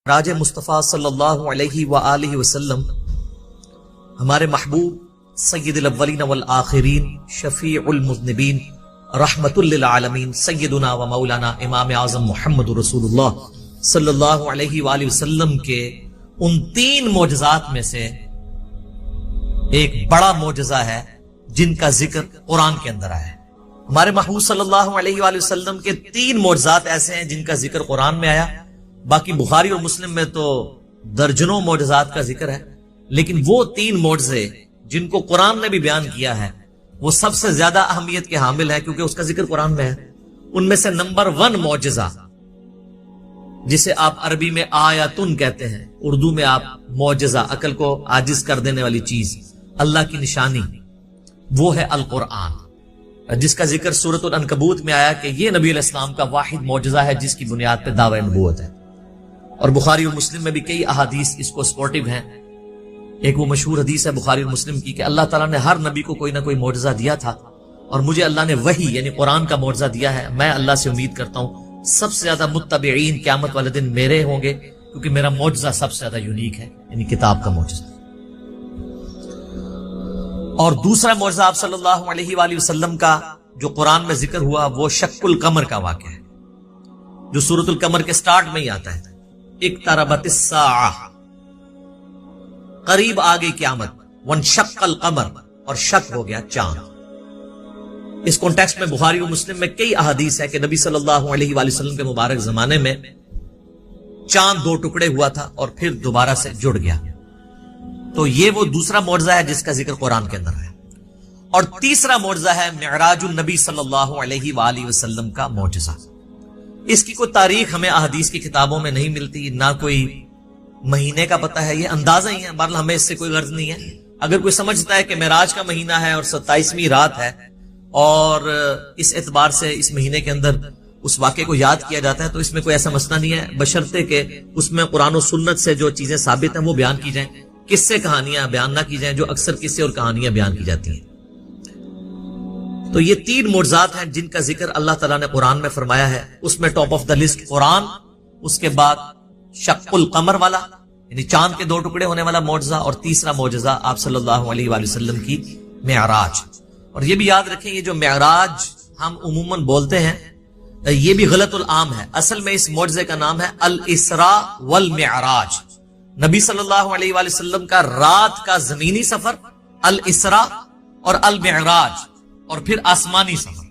راج مصطفیٰ صلی اللہ علیہ وآلہ وسلم ہمارے محبوب سید الاولین والآخرین شفیع المذنبین رحمت للعالمین سیدنا و مولانا امام اعظم محمد رسول اللہ صلی اللہ علیہ وآلہ وسلم کے ان 3 معجزات میں سے ایک بڑا معجزہ ہے جن کا ذکر قرآن کے اندر آیا ہے۔ ہمارے محبوب صلی اللہ علیہ وآلہ وسلم کے 3 معجزات ایسے ہیں جن کا ذکر قرآن میں آیا، باقی بخاری اور مسلم میں تو درجنوں معجزات کا ذکر ہے، لیکن وہ 3 معجزے جن کو قرآن نے بھی بیان کیا ہے وہ سب سے زیادہ اہمیت کے حامل ہے کیونکہ اس کا ذکر قرآن میں ہے۔ ان میں سے نمبر 1 معجزہ جسے آپ عربی میں آیاتن کہتے ہیں، اردو میں آپ معجزہ، عقل کو عاجز کر دینے والی چیز، اللہ کی نشانی، وہ ہے القرآن، جس کا ذکر سورۃ العنکبوت میں آیا کہ یہ نبی علیہ السلام کا واحد معجزہ ہے جس کی بنیاد پہ دعوی نبوت ہے۔ اور بخاری اور مسلم میں بھی کئی احادیث اس کو سپورٹیو ہیں۔ ایک وہ مشہور حدیث ہے بخاری اور مسلم کی کہ اللہ تعالیٰ نے ہر نبی کو کوئی نہ کوئی معجزہ دیا تھا، اور مجھے اللہ نے وحی یعنی قرآن کا معجزہ دیا ہے۔ میں اللہ سے امید کرتا ہوں سب سے زیادہ متبعین قیامت والے دن میرے ہوں گے، کیونکہ میرا معجزہ سب سے زیادہ یونیک ہے، یعنی کتاب کا معجزہ۔ اور دوسرا معجزہ آپ صلی اللہ علیہ وآلہ وسلم کا جو قرآن میں ذکر ہوا وہ شق القمر کا واقعہ ہے، جو سورۃ القمر کے سٹارٹ میں ہی آتا ہے، اقتربت الساعہ، قریب آ گئی قیامت، وانشق القمر، اور شق ہو گیا چاند۔ اس کانٹیکسٹ میں بخاری و مسلم میں کئی احادیث ہے کہ نبی صلی اللہ علیہ وآلہ وسلم کے مبارک زمانے میں چاند 2 ٹکڑے ہوا تھا اور پھر دوبارہ سے جڑ گیا۔ تو یہ وہ دوسرا معجزہ ہے جس کا ذکر قرآن کے اندر ہے۔ اور تیسرا معجزہ ہے معراج النبی صلی اللہ علیہ وآلہ وسلم کا معجزہ۔ اس کی کوئی تاریخ ہمیں احادیث کی کتابوں میں نہیں ملتی، نہ کوئی مہینے کا پتہ ہے، یہ اندازہ ہی ہے، بہرحال ہمیں اس سے کوئی غرض نہیں ہے۔ اگر کوئی سمجھتا ہے کہ معراج کا مہینہ ہے اور 27ویں رات ہے اور اس اعتبار سے اس مہینے کے اندر اس واقعے کو یاد کیا جاتا ہے تو اس میں کوئی ایسا مسئلہ نہیں ہے، بشرطے کہ اس میں قرآن و سنت سے جو چیزیں ثابت ہیں وہ بیان کی جائیں، قصے کہانیاں بیان نہ کی جائیں جو اکثر قصے اور کہانیاں بیان کی جاتی ہیں۔ تو یہ 3 معجزات ہیں جن کا ذکر اللہ تعالیٰ نے قرآن میں فرمایا ہے۔ اس میں ٹاپ آف دا لسٹ قرآن، اس کے بعد شق القمر والا یعنی چاند کے 2 ٹکڑے ہونے والا معجزہ، اور تیسرا معجزہ آپ صلی اللہ علیہ وآلہ وسلم کی معراج۔ اور یہ بھی یاد رکھیں یہ جو معراج ہم عموماً بولتے ہیں یہ بھی غلط العام ہے، اصل میں اس معجزے کا نام ہے الاسراء والمعراج۔ نبی صلی اللہ علیہ وآلہ وسلم کا رات کا زمینی سفر الاسراء اور المعراج، اور پھر آسمانی سفر،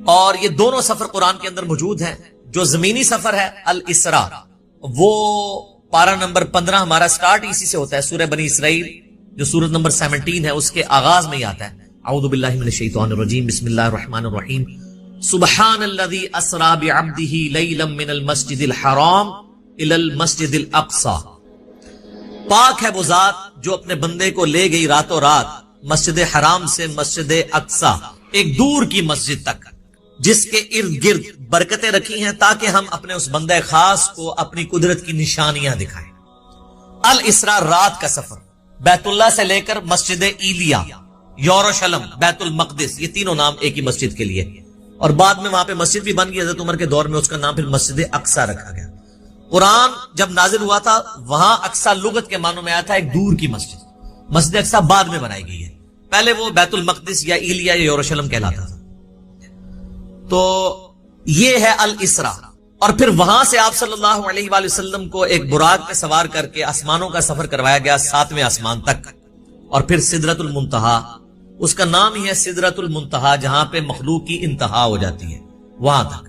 اور یہ دونوں سفر قرآن کے اندر موجود ہیں۔ جو زمینی سفر ہے الاسراء، وہ پارہ نمبر 15 ہمارا سٹارٹ اسی سے ہوتا ہے، سورہ بنی اسرائیل جو سورت نمبر 17 ہے اس کے آغاز میں ہی آتا ہے، اعوذ باللہ من الشیطان الرجیم، بسم اللہ الرحمن الرحیم، سبحان الذی اسرا بعبدہ لیلا من المسجد الحرام الی المسجد الاقصی، پاک ہے وہ ذات جو اپنے بندے کو لے گئی راتوں رات مسجد حرام سے مسجد اقصی، ایک دور کی مسجد تک، جس کے ارد گرد برکتیں رکھی ہیں تاکہ ہم اپنے اس بندے خاص کو اپنی قدرت کی نشانیاں دکھائیں۔ الاسراء رات کا سفر، بیت اللہ سے لے کر مسجد ایلیا، یروشلم، بیت المقدس، یہ تینوں نام ایک ہی مسجد کے لیے، اور بعد میں وہاں پہ مسجد بھی بن گئی، حضرت عمر کے دور میں اس کا نام پھر مسجد اقصی رکھا گیا۔ قرآن جب نازل ہوا تھا وہاں اقصی لغت کے معنوں میں آیا تھا ایک دور کی مسجد، مسجد اقصی بعد میں بنائی گئی ہے، پہلے وہ بیت المقدس یا ایلیا یا یروشلم کہلاتا تھا۔ تو یہ ہے الاسراء، اور پھر وہاں سے آپ صلی اللہ علیہ وآلہ وسلم کو ایک براق پہ سوار کر کے آسمانوں کا سفر کروایا گیا 7ویں آسمان تک، اور پھر سدرۃ المنتہا، اس کا نام ہی ہے سدرۃ المنتہا، جہاں پہ مخلوق کی انتہا ہو جاتی ہے وہاں تک،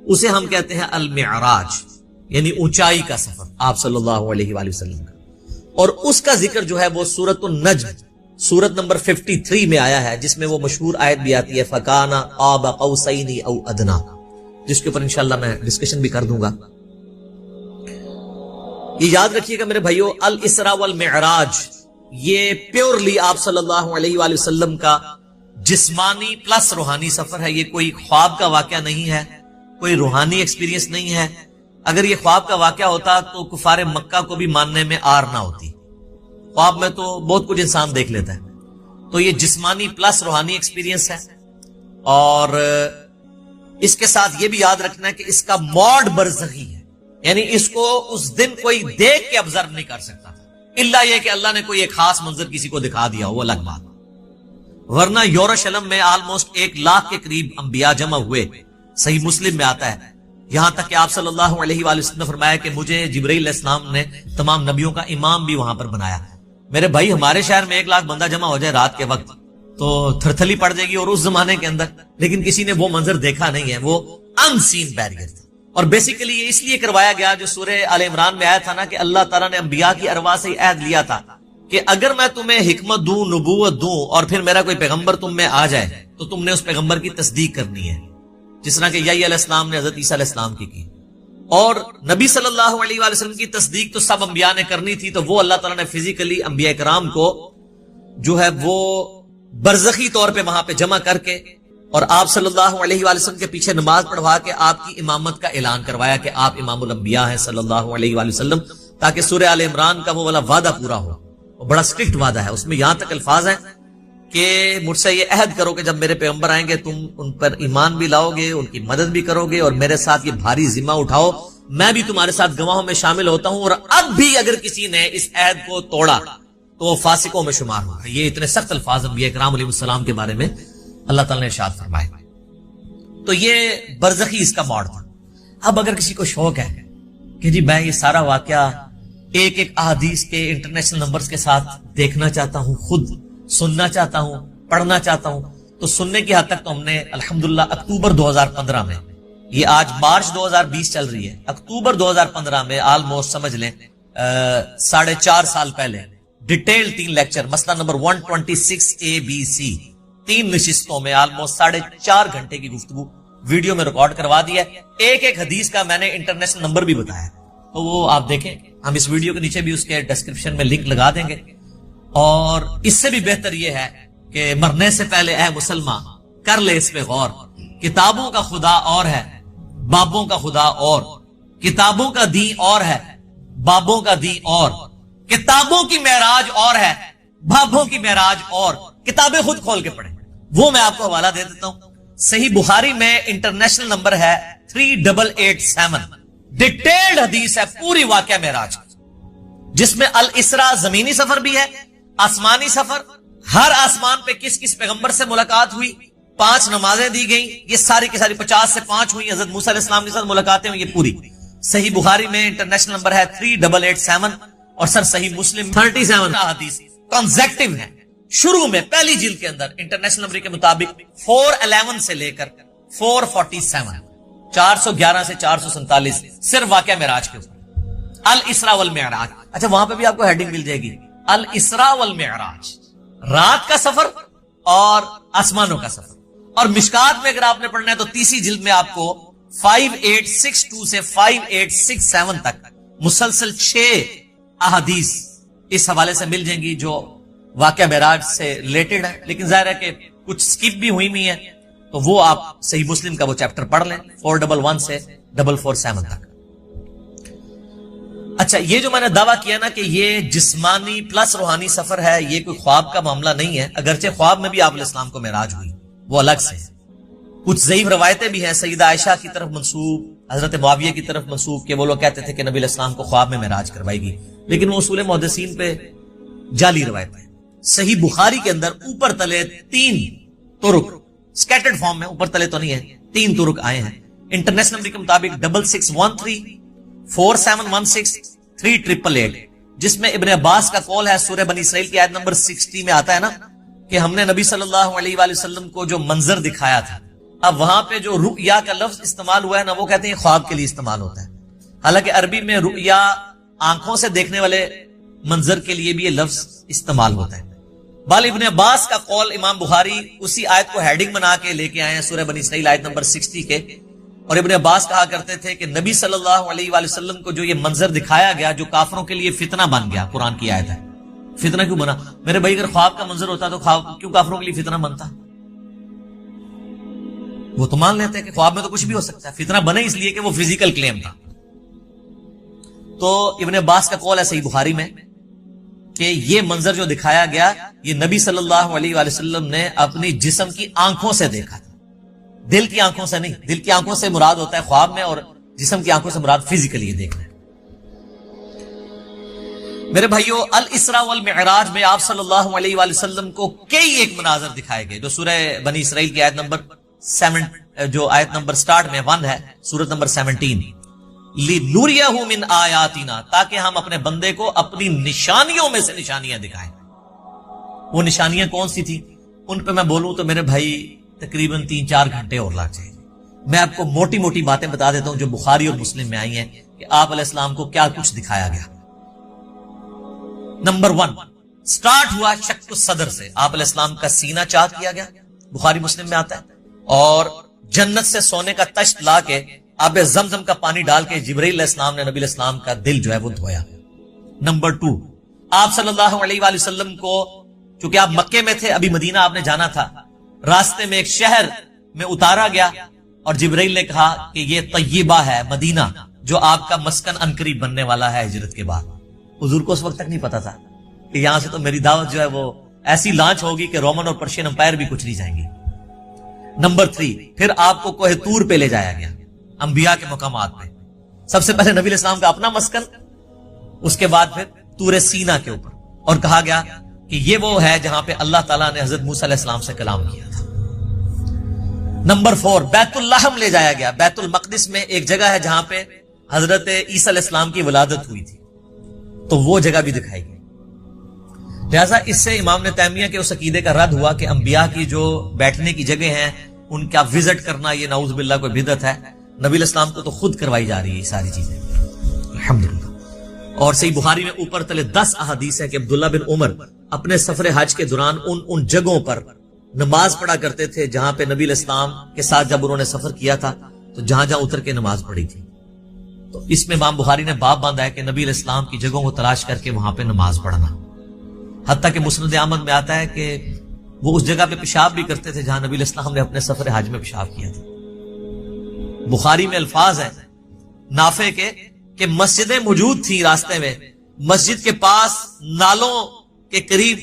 اسے ہم کہتے ہیں المعراج، یعنی اونچائی کا سفر آپ صلی اللہ علیہ وآلہ وسلم کا۔ اور اس کا ذکر جو ہے وہ سورۃ النجم سورت نمبر 53 میں آیا ہے، جس میں وہ مشہور آیت بھی آتی ہے فَكَانَ قَابَ قَوْسَيْنِ أَوْ أَدْنَىٰ، جس کے اوپر انشاءاللہ میں ڈسکشن بھی کر دوں گا۔ یہ یاد رکھیے گا میرے بھائیو، الاسراء والمعراج یہ پیورلی آپ صلی اللہ علیہ وآلہ وسلم کا جسمانی پلس روحانی سفر ہے، یہ کوئی خواب کا واقعہ نہیں ہے، کوئی روحانی ایکسپیرینس نہیں ہے۔ اگر یہ خواب کا واقعہ ہوتا تو کفار مکہ کو بھی ماننے میں آر نہ ہوتی، خواب میں تو بہت کچھ انسان دیکھ لیتا ہے، تو یہ جسمانی پلس روحانی ایکسپیرینس ہے۔ اور اس کے ساتھ یہ بھی یاد رکھنا ہے کہ اس کا موڈ برزخی ہے، یعنی اس کو اس دن کوئی دیکھ کے آبزرو نہیں کر سکتا تھا، الا یہ کہ اللہ نے کوئی ایک خاص منظر کسی کو دکھا دیا وہ الگ بات، ورنہ یروشلم میں آلموسٹ 1 لاکھ کے قریب انبیاء جمع ہوئے، صحیح مسلم میں آتا ہے، یہاں تک کہ آپ صلی اللہ علیہ وآلہ وسلم نے فرمایا کہ مجھے جبرائیل علیہ السلام نے تمام نبیوں کا امام بھی وہاں پر بنایا۔ میرے بھائی ہمارے شہر میں 1 لاکھ بندہ جمع ہو جائے رات کے وقت تو تھرتھلی پڑ جائے گی، اور اس زمانے کے اندر لیکن کسی نے وہ منظر دیکھا نہیں ہے، وہ ان سین بیریئر تھا۔ اور بیسیکلی یہ اس لیے کروایا گیا جو سورہ آل عمران میں آیا تھا نا کہ اللہ تعالیٰ نے انبیاء کی ارواح سے عہد لیا تھا کہ اگر میں تمہیں حکمت دوں، نبوت دوں، اور پھر میرا کوئی پیغمبر تم میں آ جائے تو تم نے اس پیغمبر کی تصدیق کرنی ہے، جس طرح کہ یحییٰ علیہ السلام نے حضرت عیسیٰ علیہ السلام کی۔ اور نبی صلی اللہ علیہ وآلہ وسلم کی تصدیق تو سب انبیاء نے کرنی تھی، تو وہ اللہ تعالیٰ نے فزیکلی انبیاء کرام کو جو ہے وہ برزخی طور پہ وہاں پہ جمع کر کے اور آپ صلی اللہ علیہ وآلہ وسلم کے پیچھے نماز پڑھوا کے آپ کی امامت کا اعلان کروایا کہ آپ امام الانبیاء ہیں صلی اللہ علیہ وآلہ وسلم، تاکہ سورہ آل عمران کا وہ والا وعدہ پورا ہو۔ وہ بڑا سٹرکٹ وعدہ ہے، اس میں یہاں تک الفاظ ہیں کہ مجھ سے یہ عہد کرو کہ جب میرے پیغمبر آئیں گے تم ان پر ایمان بھی لاؤ گے، ان کی مدد بھی کرو گے، اور میرے ساتھ یہ بھاری ذمہ اٹھاؤ، میں بھی تمہارے ساتھ گواہوں میں شامل ہوتا ہوں، اور اب بھی اگر کسی نے اس عہد کو توڑا تو وہ فاسقوں میں شمار ہوگا۔ یہ اتنے سخت الفاظ انبیاء کرام علیہ السلام کے بارے میں اللہ تعالیٰ نے ارشاد فرمائے۔ تو یہ برزخی اس کا موڈ تھا۔ اب اگر کسی کو شوق ہے کہ جی میں یہ سارا واقعہ ایک ایک احادیث کے انٹرنیشنل نمبرز کے ساتھ دیکھنا چاہتا ہوں، خود سننا چاہتا ہوں، پڑھنا چاہتا ہوں، تو سننے کی حد تک تو ہم نے الحمدللہ اکتوبر 2015 میں، یہ آج مارچ 2020 چل رہی ہے، اکتوبر 2015 میں آلموسٹ سمجھ لیں 4.5 سال پہلے ڈیٹیل 3 لیکچر، مسئلہ نمبر 126 ABC 3 نشستوں میں آلموسٹ 4.5 گھنٹے کی گفتگو ویڈیو میں ریکارڈ کروا دیا ہے، ایک ایک حدیث کا میں نے انٹرنیشنل نمبر بھی بتایا، تو وہ آپ دیکھیں، ہم اس ویڈیو کے نیچے بھی اس کے ڈسکرپشن میں لنک لگا دیں گے۔ اور اس سے بھی بہتر یہ ہے کہ مرنے سے پہلے اے مسلمان کر لے اس پہ غور، کتابوں کا خدا اور ہے، بابوں کا خدا اور، کتابوں کا دین اور ہے، بابوں کا دین اور، کتابوں کی معراج اور ہے، بابوں کی معراج اور، کتابیں خود کھول کے پڑھیں، وہ میں آپ کو حوالہ دے دیتا ہوں۔ صحیح بخاری میں انٹرنیشنل نمبر ہے 3887، ڈیٹیلڈ حدیث ہے پوری واقعہ معراج، جس میں الاسراء زمینی سفر بھی ہے، آسمانی سفر، ہر آسمان پہ کس کس پیغمبر سے ملاقات ہوئی، 5 نمازیں دی گئیں، یہ ساری کی ساری 50 سے 5 ہوئی، حضرت موسیٰ علیہ السلام کے ساتھ ملاقاتیں ہوئی، یہ پوری صحیح بخاری میں انٹرنیشنل نمبر ہے 3887، اور سر صحیح مسلم 37 حدیث کنزیکٹیو ہیں، شروع میں پہلی جلد کے اندر انٹرنیشنل نمبر کے مطابق 411 سے لے کر 447، 411 سے 447 صرف واقعہ معراج کے اوپر، الاسراء والمعراج۔ اچھا وہاں پہ بھی آپ کو ہیڈنگ مل جائے گی، الاسراء والمعراج، رات کا سفر اور آسمانوں کا سفر۔ اور مشکات میں اگر آپ نے پڑھنا ہے تو 30 جلد میں آپ کو 5862 سے 5867 تک مسلسل 6 احادیث اس حوالے سے مل جائیں گی جو واقعہ معراج سے ریلیٹڈ ہے، لیکن ظاہر ہے کہ کچھ سکپ بھی ہوئی ہیں، تو وہ آپ صحیح مسلم کا وہ چیپٹر پڑھ لیں 411 سے 447 تک۔ اچھا یہ جو میں نے دعویٰ کیا نا کہ یہ جسمانی پلس روحانی سفر ہے، یہ کوئی خواب کا معاملہ نہیں ہے، اگرچہ خواب میں بھی آپ علیہ السلام کو معراج ہوئی، وہ الگ سے ہے۔ کچھ ضعیف روایتیں بھی ہیں سیدہ عائشہ کی طرف منسوب، حضرت معاویہ کی طرف منسوب، کہ وہ لوگ کہتے تھے کہ نبی علیہ السلام کو خواب میں معراج کروائی گئی، لیکن وہ اصول محدثین پہ جعلی روایتیں ہیں۔ صحیح بخاری کے اندر اوپر تلے 3 طرق سکیٹرڈ فارم میں، اوپر تلے تو نہیں ہے، 3 طرق آئے ہیں انٹرنیشنل نمبر کے مطابق 6613 4716 3888، جس میں ابن عباس کا قول ہے، سورہ بنی اسرائیل کی آیت نمبر 60 میں آتا ہے نا کہ ہم نے نبی صلی اللہ علیہ وآلہ وسلم کو جو منظر دکھایا تھا۔ اب وہاں پہ جو رؤیا کا لفظ استعمال ہوا ہے نا، وہ کہتے ہیں خواب کے لیے استعمال ہوتا ہے، حالانکہ عربی میں رؤیا آنکھوں سے دیکھنے والے منظر کے لیے بھی یہ لفظ استعمال ہوتا ہے۔ بال ابن عباس کا قول امام بخاری اسی آیت کو ہیڈنگ بنا کے لے کے آئے ہیں سورہ بنی اسرائیل آیت نمبر 60 کے، اور ابن عباس کہا کرتے تھے کہ نبی صلی اللہ علیہ وآلہ وسلم کو جو یہ منظر دکھایا گیا جو کافروں کے لیے فتنہ بن گیا، قرآن کی آیت ہے، فتنہ کیوں بنا؟ میرے بھائی اگر خواب کا منظر ہوتا تو خواب کیوں کافروں کے لیے فتنہ بنتا؟ وہ تو مان لیتے ہیں کہ خواب میں تو کچھ بھی ہو سکتا ہے، فتنہ بنے اس لیے کہ وہ فزیکل کلیم تھا۔ تو ابن عباس کا قول ہے صحیح بخاری میں کہ یہ منظر جو دکھایا گیا یہ نبی صلی اللہ علیہ وآلہ وسلم نے اپنی جسم کی آنکھوں سے دیکھا تھا، دل کی آنکھوں سے نہیں۔ دل کی آنکھوں سے مراد ہوتا ہے خواب میں، اور جسم کی آنکھوں سے مراد فزیکلی دیکھنا ہے. میرے بھائیو، الاسراء والمعراج میں آپ صلی اللہ علیہ وآلہ وسلم کو کئی ایک مناظر دکھائے گئے، جو سورہ بنی اسرائیل کی آیت نمبر 7 جو آیت نمبر سٹارٹ میں 1 ہے، سورت نمبر 17، لِنُرِيَهُ مِنْ آیاتنا، تاکہ ہم اپنے بندے کو اپنی نشانیوں میں سے نشانیاں دکھائیں. وہ نشانیاں کون سی تھی؟ ان پہ میں بولوں تو میرے بھائی تقریباً 3-4 گھنٹے اور لگ جائیں گے. میں آپ کو موٹی موٹی باتیں بتا دیتا ہوں جو بخاری اور مسلم میں آئی ہیں کہ آپ علیہ السلام کو کیا کچھ دکھایا گیا. نمبر 1 سٹارٹ ہوا شق الصدر سے. آپ علیہ السلام کا سینہ چاک کیا گیا، بخاری مسلم میں آتا ہے، اور جنت سے سونے کا تشت لا کے آب زمزم کا پانی ڈال کے جبرائیل علیہ السلام نے نبی علیہ السلام کا دل جو ہے وہ دھویا. نمبر 2 آپ صلی اللہ علیہ وآلہ وسلم کو، چونکہ آپ مکے میں تھے، ابھی مدینہ آپ نے جانا تھا، راستے میں ایک شہر میں اتارا گیا اور جبرائیل نے کہا کہ یہ طیبہ ہے، مدینہ، جو آپ کا مسکن عنقریب بننے والا ہے ہجرت کے بعد. حضور کو اس وقت تک نہیں پتا تھا کہ یہاں سے تو میری دعوت جو ہے وہ ایسی لانچ ہوگی کہ رومن اور پرشین امپائر بھی کچھ نہیں جائیں گے. نمبر 3 پھر آپ کو کوہ طور پہ لے جایا گیا، انبیاء کے مقامات پہ. سب سے پہلے نبی علیہ السلام کا اپنا مسکن، اس کے بعد پھر طور سینہ کے اوپر، اور کہا گیا کہ یہ وہ ہے جہاں پہ اللہ تعالیٰ نے حضرت موسیٰ علیہ السلام سے کلام کیا تھا. نمبر 4 بیت اللحم لے جایا گیا. بیت المقدس میں ایک جگہ ہے جہاں پہ حضرت عیسیٰ علیہ السلام کی ولادت ہوئی تھی، تو وہ جگہ بھی دکھائی گئی. لہٰذا اس سے امام ابن تیمیہ کے اس عقیدے کا رد ہوا کہ انبیاء کی جو بیٹھنے کی جگہ ہیں ان کا وزٹ کرنا یہ نعوذ باللہ کوئی بدعت ہے. نبی علیہ السلام کو تو خود کروائی جا رہی ہے یہ ساری چیزیں، الحمدللہ. اور صحیح بخاری میں اوپر تلے 10 احادیث ہیں کہ عبداللہ بن عمر اپنے سفر حج کے دوران ان جگہوں پر نماز پڑھا کرتے تھے جہاں پہ نبی علیہ السلام کے ساتھ جب انہوں نے سفر کیا تھا تو جہاں جہاں اتر کے نماز پڑھی تھی. تو اس میں امام بخاری نے باب باندھا ہے کہ نبی علیہ السلام کی جگہوں کو تلاش کر کے وہاں پہ نماز پڑھنا. حتیٰ کہ مسند احمد میں آتا ہے کہ وہ اس جگہ پہ پیشاب بھی کرتے تھے جہاں نبی علیہ السلام نے اپنے سفر حج میں پیشاب کیا تھا. بخاری میں الفاظ ہیں نافع کے کہ مسجدیں موجود تھیں راستے میں، مسجد کے پاس نالوں کے قریب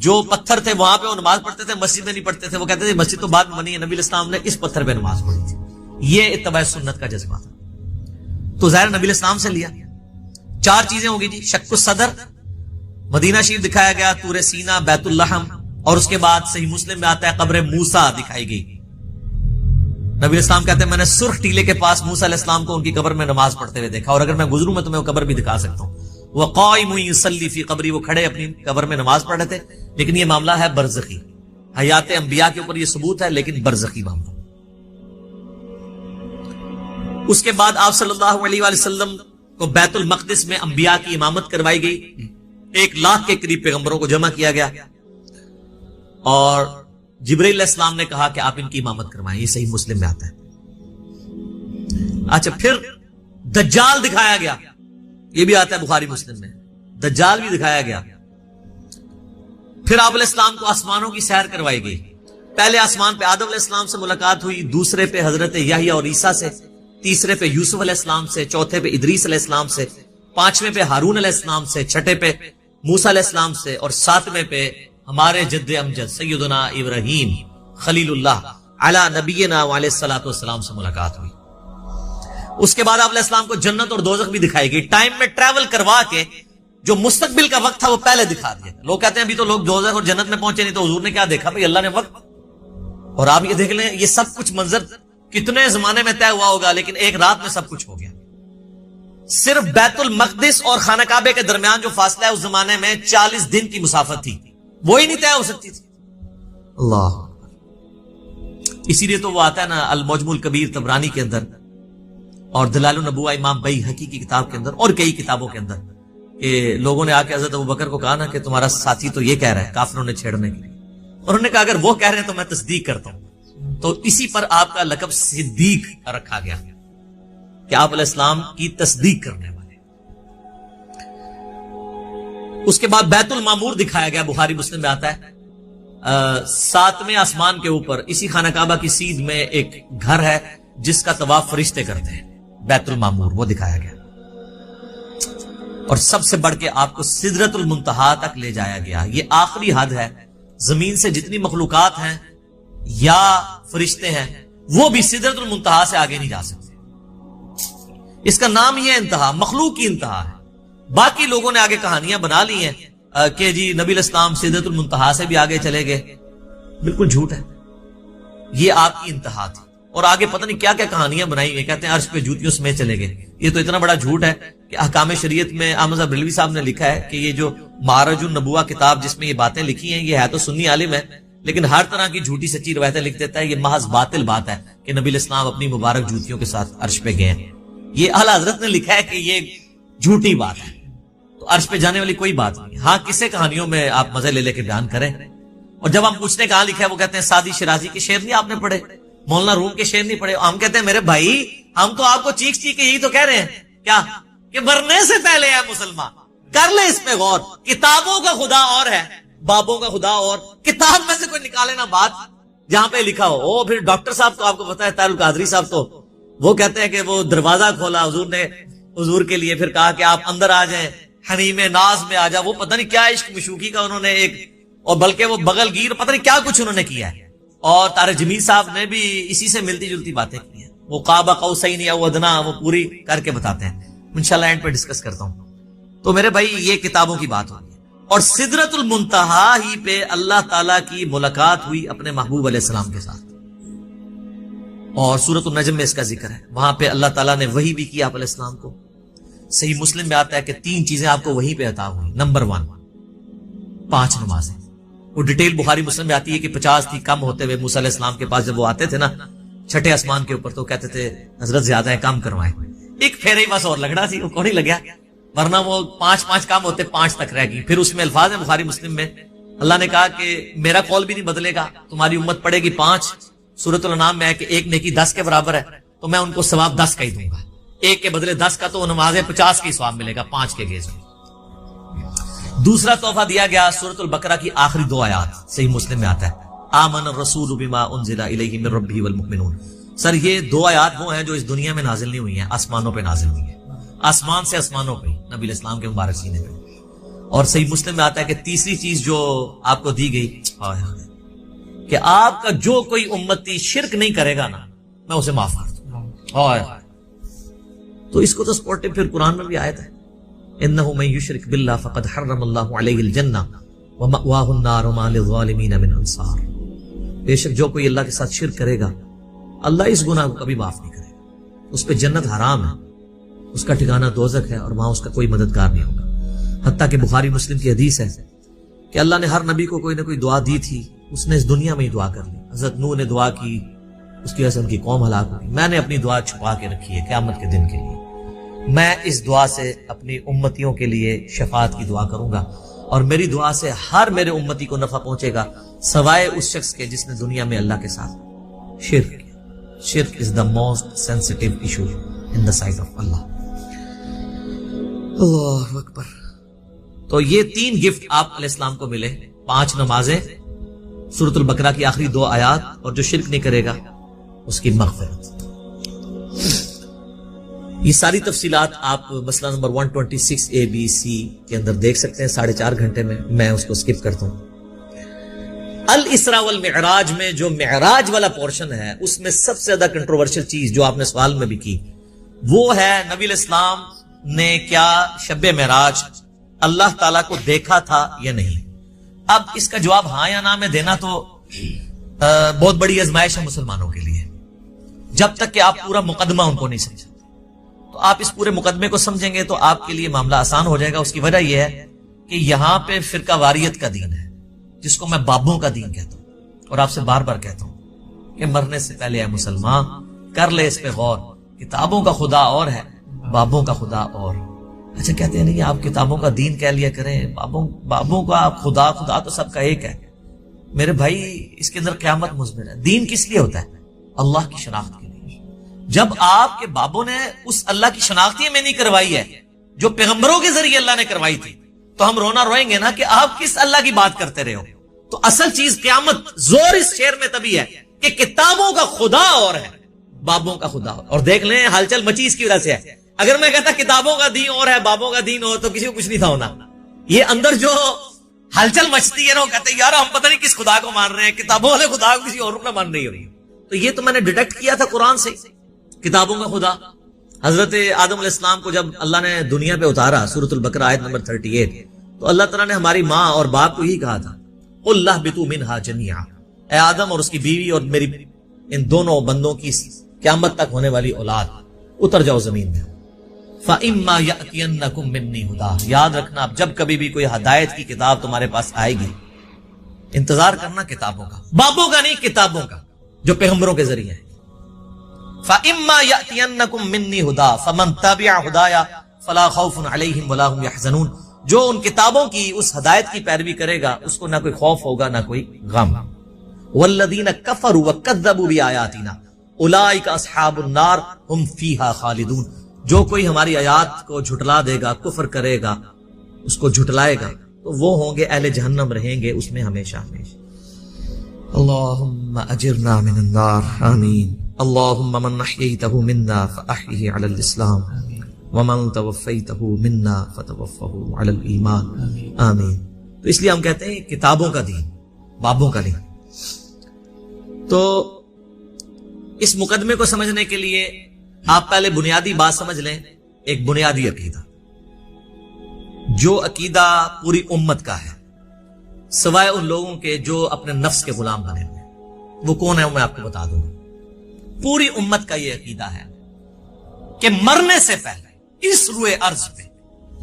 جو پتھر تھے وہاں پہ وہ نماز پڑھتے تھے، مسجد میں نہیں پڑھتے تھے. وہ کہتے تھے مسجد تو بعد میں بنی ہے، نبی علیہ السلام نے اس پتھر پہ نماز پڑھی تھی. یہ اتباع سنت کا جذبہ تھا. تو ظاہر نبی علیہ السلام سے لیا. 4 چیزیں ہوگی جی، شق الصدر، مدینہ شریف دکھایا گیا، طور سینہ، بیت اللحم، اور اس کے بعد صحیح مسلم میں آتا ہے قبر موسیٰ دکھائی گئی. نبی علیہ السلام کہتے ہیں میں نے سرخ ٹیلے کے پاس موسیٰ علیہ السلام کو ان کی قبر میں نماز پڑھتے ہوئے دیکھا، اور اگر میں گزروں میں تمہیں وہ قبر بھی دکھا سکتا ہوں. وہ قائم یصلی فی قبری، وہ کھڑے اپنی قبر میں نماز پڑھ رہے تھے. لیکن یہ معاملہ ہے برزخی، حیات انبیاء کے اوپر یہ ثبوت ہے لیکن برزخی معاملہ. اس کے بعد آپ صلی اللہ علیہ وآلہ وسلم کو بیت المقدس میں انبیاء کی امامت کروائی گئی. 1 لاکھ کے قریب پیغمبروں کو جمع کیا گیا اور جبرائیل علیہ السلام نے کہا کہ آپ ان کی امامت کروائیں. یہ صحیح مسلم میں آتا ہے. اچھا پھر دجال دکھایا گیا، یہ بھی آتا ہے بخاری مسلم میں، دجال بھی دکھایا گیا. پھر آپ علیہ السلام کو آسمانوں کی سیر کروائی گئی. پہلے آسمان پہ آدم علیہ السلام سے ملاقات ہوئی، دوسرے پہ حضرت یحییٰ اور عیسیٰ سے، تیسرے پہ یوسف علیہ السلام سے، چوتھے پہ ادریس علیہ السلام سے، 5ویں پہ ہارون علیہ السلام سے، 6 پہ موسیٰ علیہ السلام سے، اور 7ویں پہ ہمارے جد امجد سیدنا ابراہیم خلیل اللہ علی نبینا علیہ الصلوۃ والسلام سے ملاقات ہوئی. اس کے بعد آپ علیہ السلام کو جنت اور دوزخ بھی دکھائی گئی. ٹائم میں ٹریول کروا کے جو مستقبل کا وقت تھا وہ پہلے دکھا دیا. لوگ کہتے ہیں ابھی تو لوگ دوزخ اور جنت میں پہنچے نہیں، تو حضور نے کیا دیکھا؟ بھئی اللہ نے وقت. اور آپ یہ دیکھ لیں یہ سب کچھ منظر کتنے زمانے میں طے ہوا ہوگا، لیکن ایک رات میں سب کچھ ہو گیا. صرف بیت المقدس اور خانہ کعبے کے درمیان جو فاصلہ ہے اس زمانے میں 40 دن کی مسافت تھی، وہی نہیں طے ہو سکتی تھی. اللہ، اسی لیے تو وہ آتا ہے نا المعجم الکبیر طبرانی کے اندر اور دلائل النبوہ امام بیہقی کی کتاب کے اندر اور کئی کتابوں کے اندر کہ لوگوں نے آ کے حضرت ابوبکر کو کہا نا کہ تمہارا ساتھی تو یہ کہہ رہا ہے، کافروں نے چھیڑنے کے لیے. اور انہوں نے کہا اگر وہ کہہ رہے ہیں تو میں تصدیق کرتا ہوں. تو اسی پر آپ کا لقب صدیق رکھا گیا کہ آپ علیہ السلام کی تصدیق کرنے والے. اس کے بعد بیت المعمور دکھایا گیا، بخاری مسلم میں آتا ہے 7ویں آسمان کے اوپر اسی خانہ کعبہ کی سیدھ میں ایک گھر ہے جس کا طواف فرشتے کرتے ہیں، بیت المعمور وہ دکھایا گیا. اور سب سے بڑھ کے آپ کو سدرۃ المنتہا تک لے جایا گیا. یہ آخری حد ہے، زمین سے جتنی مخلوقات ہیں یا فرشتے ہیں وہ بھی سدرۃ المنتہا سے آگے نہیں جا سکتے. اس کا نام ہی ہے انتہا، مخلوق کی انتہا ہے. باقی لوگوں نے آگے کہانیاں بنا لی ہیں کہ جی نبی الاسلام سدرۃ المنتہا سے بھی آگے چلے گئے. بالکل جھوٹ ہے، یہ آپ کی انتہا تھی. اور آگے پتہ نہیں کیا کیا کہانیاں بنائی ہوئی، کہتے ہیں عرش پہ جوتیوں سمیت چلے گئے. یہ تو اتنا بڑا جھوٹ ہے کہ احکام شریعت میں احمد صاحب بریلوی صاحب نے لکھا ہے کہ یہ جو معرج النبوہ کتاب جس میں یہ باتیں لکھی ہیں، یہ ہے تو سنی عالم ہے لیکن ہر طرح کی جھوٹی سچی روایتیں لکھ دیتا ہے. یہ محض باطل بات ہے کہ نبی الاسلام اپنی مبارک جوتیوں کے ساتھ عرش پہ گئے ہیں. یہ اعلیٰ حضرت نے لکھا ہے کہ یہ جھوٹی بات ہے، تو عرش پہ جانے والی کوئی بات نہیں. ہاں کسے کہانیوں میں آپ مزے لے لے کے بیان کریں. اور جب ہم پوچھتے کہاں لکھا ہے، وہ کہتے ہیں سعدی شیرازی کے شعر نہیں آپ نے پڑھے، مولانا روم کے شعر نہیں پڑھے. ہم کہتے ہیں میرے بھائی ہم تو آپ کو چیخ چیخ کے یہی تو کہہ رہے ہیں کیا کہ مرنے سے پہلے ہے مسلمان. کر لے اس پہ غور. کتابوں کا خدا اور ہے، بابوں کا خدا اور. کتاب میں سے کوئی نکالے نا بات جہاں پہ لکھا ہو. پھر ڈاکٹر صاحب تو آپ کو پتا ہے طاہر القادری صاحب تو وہ کہتے ہیں کہ وہ دروازہ کھولا حضور نے حضور کے لیے، پھر کہا کہ آپ اندر آ جائیں، حمیم ناز میں آ جا. وہ پتہ نہیں کیا عشق مشوقی کا انہوں نے ایک، اور بلکہ وہ بغل گیر پتہ نہیں کیا کچھ انہوں نے کیا ہے. اور طارق جمیل صاحب نے بھی اسی سے ملتی جلتی باتیں کی ہیں. وہ قاب قوسین یا ادنا وہ پوری کر کے بتاتے ہیں. انشاءاللہ اینڈ پہ ڈسکس کرتا ہوں. تو میرے بھائی یہ کتابوں کی بات ہوگی. اور سدرۃ المنتہا ہی پہ اللہ تعالیٰ کی ملاقات ہوئی اپنے محبوب علیہ السلام کے ساتھ. اور سورۃ النجم میں اس کا ذکر ہے. وہاں پہ اللہ تعالیٰ نے وحی بھی کیا آپ علیہ السلام کو. صحیح مسلم میں آتا ہے کہ 3 چیزیں آپ کو وحی پہ عطا ہوئی. نمبر 1 5 نمازیں. وہ ڈیٹیل بخاری مسلم میں آتی ہے کہ 50 تھی، کم ہوتے ہوئے موسیٰ علیہ السلام کے پاس جب وہ آتے تھے نا چھٹے آسمان کے اوپر، تو کہتے تھے حضرت زیادہ ہے کم کروائیں. ایک پھیرے بس اور لگنا سی، وہ کون ہی لگیا، ورنہ وہ 5 کام ہوتے 5 تک رہ گئی. پھر اس میں الفاظ ہیں بخاری مسلم میں، اللہ نے کہا کہ میرا قول بھی نہیں بدلے گا، تمہاری امت پڑے گی 5. سورۃ الانعام میں ہے کہ ایک نیکی 10 کے برابر ہے، تو میں ان کو ثواب 10 کا ہی دوں گا. ایک کے بدلے 10 کا، تو نمازیں 50 کی ثواب ملے گا 5 کے گیز میں. دوسرا تحفہ دیا گیا سورۃ البقرہ کی آخری 2 آیات. صحیح مسلم میں آتا ہے آمن الرسول بما انزل الیہ من ربہ والمؤمنون. سر یہ 2 آیات وہ ہیں جو اس دنیا میں نازل نہیں ہوئی ہیں، آسمانوں پہ نازل ہوئی ہیں. آسمان سے آسمانوں پہ نبی علیہ السلام کے مبارک سینے پہ. اور صحیح مسلم میں آتا ہے کہ تیسری چیز جو آپ کو دی گئی کہ آپ کا جو کوئی امتی شرک نہیں کرے گا نا، میں اسے معاف کر دوں. تو اس کو تو سپورٹو پھر قرآن میں بھی آیت ہے انہ من یشرک باللہ فقد حرم اللہ علیہ الجنہ ومأواہ النار وما للظالمین من انصار. بے شک جو کوئی اللہ کے ساتھ شرک کرے گا، اللہ اس گناہ کو کبھی معاف نہیں کرے گا. اس پہ جنت حرام ہے، اس کا ٹھکانہ دوزخ ہے، اور وہاں اس کا کوئی مددگار نہیں ہوگا. حتیٰ کہ بخاری مسلم کی حدیث ہے کہ اللہ نے ہر نبی کو کوئی نہ کوئی دعا دی تھی، اس نے اس دنیا میں ہی دعا کر لی. حضرت نوح نے دعا کی، اس کی وجہ سے ان کی قوم ہلاک ہوئی. میں نے اپنی دعا چھپا کے رکھی ہے قیامت کے دن کے لیے. میں اس دعا سے اپنی امتیوں کے لیے شفاعت کی دعا کروں گا، اور میری دعا سے ہر میرے امتی کو نفع پہنچے گا سوائے اس شخص کے جس نے دنیا میں اللہ کے ساتھ شرک کیا. شرک is the most sensitive issue in the sight of Allah. اللہ اکبر. تو یہ 3 گفٹ آپ علیہ السلام کو ملے، 5 نمازیں، سورۃ البقرہ کی آخری 2 آیات، اور جو شرک نہیں کرے گا اس کی مغفرت. یہ ساری تفصیلات آپ مسئلہ نمبر 126 ABC کے اندر دیکھ سکتے ہیں 4.5 گھنٹے میں اس کو سکپ کرتا ہوں. الاسراء والمعراج میں جو معراج والا پورشن ہے، اس میں سب سے زیادہ کنٹروورشل چیز جو آپ نے سوال میں بھی کی، وہ ہے نبی علیہ السلام نے کیا شب معراج اللہ تعالیٰ کو دیکھا تھا یا نہیں. اب اس کا جواب ہاں یا نہ میں دینا تو بہت بڑی آزمائش ہے مسلمانوں کے لیے، جب تک کہ آپ پورا مقدمہ ان کو نہیں سمجھتے. تو آپ اس پورے مقدمے کو سمجھیں گے تو آپ کے لیے معاملہ آسان ہو جائے گا. اس کی وجہ یہ ہے کہ یہاں پہ فرقہ واریت کا دین ہے، جس کو میں بابوں کا دین کہتا ہوں، اور آپ سے بار بار کہتا ہوں کہ مرنے سے پہلے ہے مسلمان، کر لے اس پہ غور. کتابوں کا خدا اور ہے، بابوں کا خدا اور. اچھا کہتے ہیں نہیں آپ کتابوں کا دین کہہ لیا کریں، بابوں کا خدا تو سب کا ایک ہے. میرے بھائی اس کے اندر قیامت مضمر ہے. دین کس لیے ہوتا ہے؟ اللہ کی شناخت کے لیے. جب آپ کے بابوں نے اس اللہ کی شناخت میں نہیں کروائی ہے جو پیغمبروں کے ذریعے اللہ نے کروائی تھی، تو ہم رونا روئیں گے نا کہ آپ کس اللہ کی بات کرتے رہے ہو. تو اصل چیز قیامت زور اس شعر میں تبھی ہے کہ کتابوں کا خدا اور ہے، بابوں کا خدا اور. اور دیکھ لیں ہلچل مچی اس کی وجہ سے ہے. اگر میں کہتا کتابوں کا دین اور ہے بابوں کا دین اور، تو کسی کو کچھ نہیں تھا ہونا. یہ اندر جو ہلچل مچتی ہے نا، وہ کہتے ہیں یار ہم پتہ نہیں کس خدا کو مان رہے ہیں، کتابوں والے خدا کو کسی اور کو نہ مان رہی ہو. تو یہ تو میں نے ڈیٹیکٹ کیا تھا قرآن سے، کتابوں کا خدا حضرت آدم علیہ السلام کو جب اللہ نے دنیا پہ اتارا، سورۃ البقرہ آیت نمبر 38، تو اللہ تعالیٰ نے ہماری ماں اور باپ کو یہی کہا تھا، قُلْ اهْبِطُوا مِنْهَا جَمِيعًا، اے آدم اور اس کی بیوی اور میری ان دونوں بندوں کی قیامت تک ہونے والی اولاد، اتر جاؤ زمین میں۔ فَإِمَّا يَأْتِيَنَّكُم مِّنِّي هُدًى، یاد رکھنا اب جب کبھی بھی کوئی ہدایت کی کتاب تمہارے پاس آئے گی، انتظار کرنا کتابوں کا، بابوں کا نہیں، کتابوں کا جو پیغمبروں کے ذریعے ہے۔ فَإِمَّا يَأْتِيَنَّكُم مِّنِّي هُدًى فَمَن تَبِعَ هُدَايَ فَلَا خَوْفٌ عَلَيْهِمْ وَلَا هُمْ يَحْزَنُونَ، جو ان کتابوں کی اس ہدایت کی پیروی کرے گا اس کو نہ کوئی خوف ہوگا نہ کوئی غم۔ وَالَّذِينَ كَفَرُوا وَكَذَّبُوا بِآيَاتِنَا أُولَٰئِكَ أَصْحَابُ النَّارِ هُمْ فِيهَا خَالِدُونَ، جو کوئی ہماری آیات کو جھٹلا دے گا، کفر کرے گا، اس کو جھٹلائے گا، تو وہ ہوں گے اہل جہنم، رہیں گے اس میں ہمیشہ ہمیشہ۔ اللہم اجرنا من النار، آمین۔ اللہم من احییتہ منا فاحیہ علی الاسلام ومن توفیتہ منا فتوفہ علی الایمان، آمین۔ تو اس لیے ہم کہتے ہیں کتابوں کا دین، بابوں کا دین۔ تو اس مقدمے کو سمجھنے کے لیے آپ پہلے بنیادی بات سمجھ لیں، ایک بنیادی عقیدہ، جو عقیدہ پوری امت کا ہے سوائے ان لوگوں کے جو اپنے نفس کے غلام بنے ہوئے۔ وہ کون ہے وہ میں آپ کو بتا دوں۔ پوری امت کا یہ عقیدہ ہے کہ مرنے سے پہلے اس روئے ارض پہ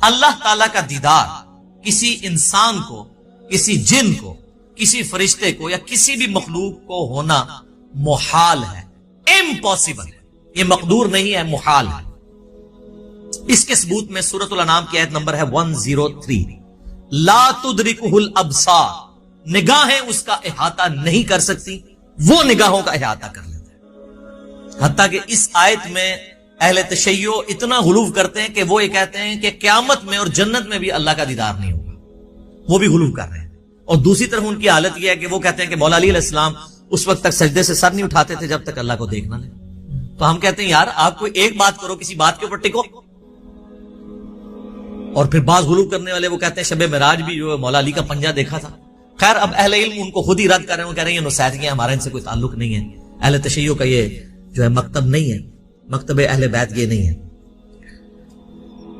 اللہ تعالیٰ کا دیدار کسی انسان کو، کسی جن کو، کسی فرشتے کو یا کسی بھی مخلوق کو ہونا محال ہے، امپاسبل ہے، یہ مقدور نہیں ہے، محال ہے۔ اس کے ثبوت میں سورۃ الانعام کی آیت نمبر ہے 103، لا تدرکہ الابصار، نگاہیں اس کا احاطہ نہیں کر سکتی، وہ نگاہوں کا احاطہ کر لیتا ہے۔ حتیٰ کہ اس آیت میں اہل تشیع اتنا غلو کرتے ہیں کہ وہ یہ کہتے ہیں کہ قیامت میں اور جنت میں بھی اللہ کا دیدار نہیں ہوگا، وہ بھی غلو کر رہے ہیں۔ اور دوسری طرف ان کی حالت یہ ہے کہ وہ کہتے ہیں کہ مولا علی علیہ السلام اس وقت تک سجدے سے سر نہیں اٹھاتے تھے جب تک اللہ کو دیکھ نہ لیں۔ تو ہم کہتے ہیں یار آپ کوئی ایک بات کرو، کسی بات کے اوپر ٹکو۔ اور پھر بعض غلو کرنے والے وہ کہتے ہیں شب معراج بھی جو مولا علی کا پنجہ دیکھا تھا۔ خیر اب اہل علم ان کو خود ہی رد کر رہے ہیں، وہ کہہ رہے ہیں یہ نصیحتیاں، ہمارا ان سے کوئی تعلق نہیں ہے، اہل تشیع کا یہ جو ہے مکتب نہیں ہے، مکتب اہل بیت یہ نہیں ہے۔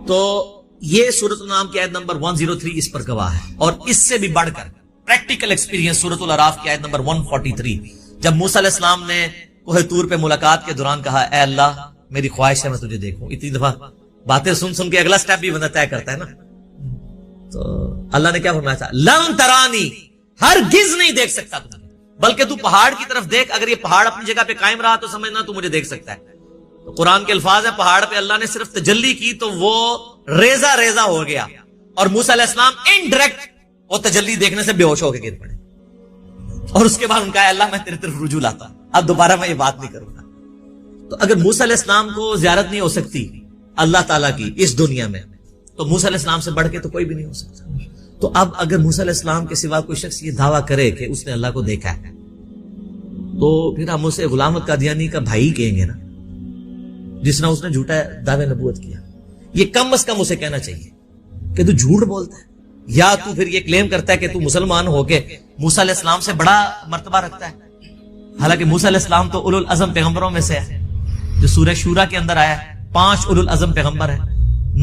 تو یہ سورۃ الانعام کی آیت نمبر 103 اس پر گواہ ہے۔ اور اس سے بھی بڑھ کر پریکٹیکل ایکسپیرینس سورۃ الاعراف کی آیت نمبر 143، جب موسیٰ علیہ السلام نے کوہ طور پہ ملاقات کے دوران کہا اے اللہ میری خواہش ہے میں تجھے دیکھوں۔ اتنی دفعہ باتیں سن سن کے اگلا سٹیپ بھی بندہ طے کرتا ہے نا۔ تو اللہ نے کیا فرمایا تھا، لن ترانی، ہرگز نہیں دیکھ سکتا تجھے، بلکہ تو پہاڑ کی طرف دیکھ، اگر یہ پہاڑ اپنی جگہ پہ قائم رہا تو سمجھنا تو مجھے دیکھ سکتا ہے۔ تو قرآن کے الفاظ ہیں پہاڑ پہ اللہ نے صرف تجلی کی تو وہ ریزہ ریزہ ہو گیا، اور موسیٰ علیہ السلام انڈائریکٹ وہ تجلی دیکھنے سے بے ہوش ہو کے گر پڑے، اور اس کے بعد ان کا ہے اللہ میں تیرے طرف رجوع لاتا ہوں، اب دوبارہ میں یہ بات نہیں کروں گا۔ تو اگر موسیٰ علیہ السلام کو زیارت نہیں ہو سکتی اللہ تعالیٰ کی اس دنیا میں، تو موسیٰ علیہ السلام سے بڑھ کے تو کوئی بھی نہیں ہو سکتا۔ تو اب اگر موسیٰ علیہ السلام کے سوا کوئی شخص یہ دعویٰ کرے کہ اس نے اللہ کو دیکھا ہے، تو پھر ہم اسے غلام احمد قادیانی کا بھائی کہیں گے نا، جس نے اس نے جھوٹا دعوے نبوت کیا۔ یہ کم از کم اسے کہنا چاہیے کہ تو جھوٹ بولتا ہے، یا تو پھر یہ کلیم کرتا ہے کہ تو مسلمان ہو کے موسیٰ علیہ السلام سے بڑا مرتبہ رکھتا ہے، حالانکہ موسیٰ علیہ السلام تو اولو العزم پیغمبروں میں سے ہے، جو سورہ شورا کے اندر آیا ہے۔ 5 اولو العزم پیغمبر ہیں،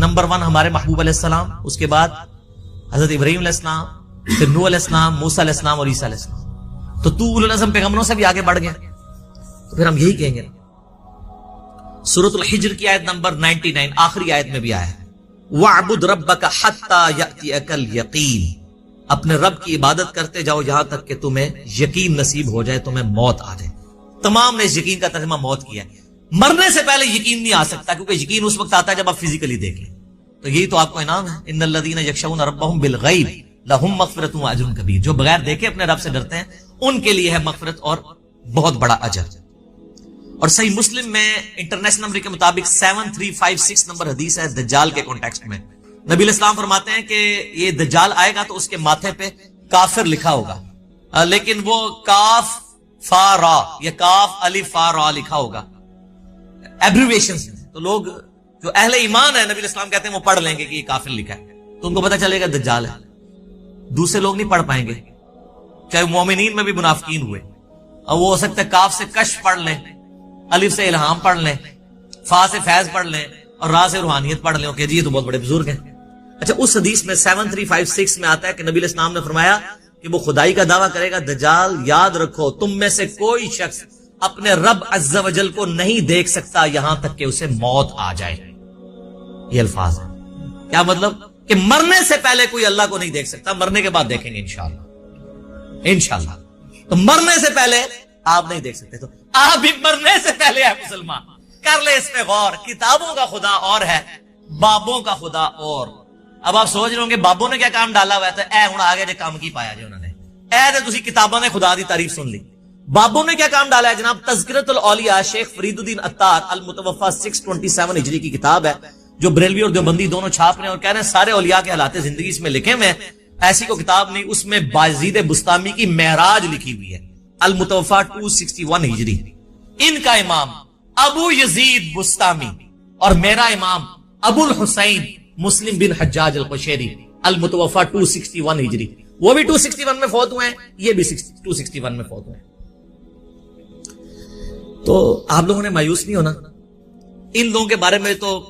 نمبر 1 ہمارے محبوب علیہ السلام، اس کے بعد حضرت ابراہیم علیہ السلام، پھر نوح علیہ السلام، موسیٰ علیہ السلام اور عیسیٰ علیہ السلام۔ تو اولو العزم پیغمبروں سے بھی آگے بڑھ گیا، تو پھر ہم یہی کہیں گے۔ سورۃ الحجر کی آیت نمبر 99 آخری آیت میں بھی آیا ہے، وَاعْبُدْ رَبَّكَ حَتَّى يَأْتِيَكَ الْيَقِينُ، اپنے رب کی عبادت کرتے جاؤ یہاں تک کہ تمہیں یقین نصیب ہو جائے، تمہیں موت آ جائے۔ تمام نے اس یقین کا ترجمہ موت کیا ہے۔ مرنے سے پہلے یقین نہیں آ سکتا، کیونکہ یقین اس وقت آتا ہے جب آپ فزیکلی دیکھ لیں۔ تو یہی تو آپ کو انعام ہے، ان الذین یخشون ربهم بالغیب لہم مغفرۃ واجر کبیر، جو بغیر دیکھے اپنے رب سے ڈرتے ہیں ان کے لیے ہے مغفرت اور بہت بڑا اجر۔ اور صحیح مسلم میں انٹرنیشنل نمبر کے مطابق 7356 نمبر حدیث ہے دجال کے کانٹیکسٹ میں۔ نبی علیہ السلام فرماتے ہیں کہ یہ دجال آئے گا تو اس کے ماتھے پہ کافر لکھا ہوگا، لیکن وہ کاف فا را یا کاف الف فا را لکھا ہوگا، ایبریویشن۔ تو لوگ جو اہل ایمان ہے نبی علیہ السلام کہتے ہیں وہ پڑھ لیں گے کہ یہ کافر لکھا ہے، تو ان کو پتہ چلے گا دجال ہے۔ دوسرے لوگ نہیں پڑھ پائیں گے، چاہے مومنین میں بھی منافقین ہوئے، اور وہ ہو سکتا ہے کاف سے کش پڑھ لیں، الف سے الہام پڑھ لیں، فا سے فیض پڑھ لیں اور را سے روحانیت پڑھ لیں کہ جی یہ تو بہت بڑے بزرگ ہیں. اچھا اس حدیث میں 7356 میں آتا ہے کہ نبی علیہ السلام نے فرمایا کہ وہ خدائی کا دعویٰ کرے گا دجال یاد رکھو تم میں سے کوئی شخص اپنے رب عز و جل کو نہیں دیکھ سکتا یہاں تک کہ اسے موت آ جائے. یہ الفاظ ہے. کیا مطلب کہ مرنے سے پہلے کوئی اللہ کو نہیں دیکھ سکتا, مرنے کے بعد دیکھیں گے انشاءاللہ. انشاءاللہ. تو مرنے سے پہلے آپ نہیں دیکھ سکتے, تو آپ بھی مرنے سے پہلے ہے مسلمان. کر لے اس پہ غور. کتابوں کا خدا اور ہے, بابوں کا خدا اور. اب آپ سوچ رہے ہوں گے بابوں نے کیا کام ڈالا ہوا ہے, اے ہوں آگے نے کام کی پایا جی انہوں نے, اے تسی کتابوں نے خدا دی تعریف سن لی. بابوں نے کیا کام ڈالا ہے جناب, تذکرۃ الاولیاء شیخ فرید الدین عطار المتوفی 627 ہجری کی کتاب ہے جو بریلوی اور دیوبندی دونوں چھاپ رہے ہیں اور کہہ رہے ہیں سارے اولیاء کے حالات زندگی اس میں لکھے ہوئے ہیں. ایسی کو کتاب نہیں, اس میں بازید بستامی کی معراج لکھی ہوئی ہے, المتوفی 261 ہجری. ان کا امام ابو یزید بستامی اور میرا امام ابو الحسین مسلم بن حجاج القشیری المتوفی 261 ہجری, وہ بھی 261 میں فوت ہوئے ہیں, یہ بھی 261 میں فوت ہوئے ہیں. تو آپ لوگوں نے مایوس نہیں ہونا. ان لوگوں کے بارے میں تو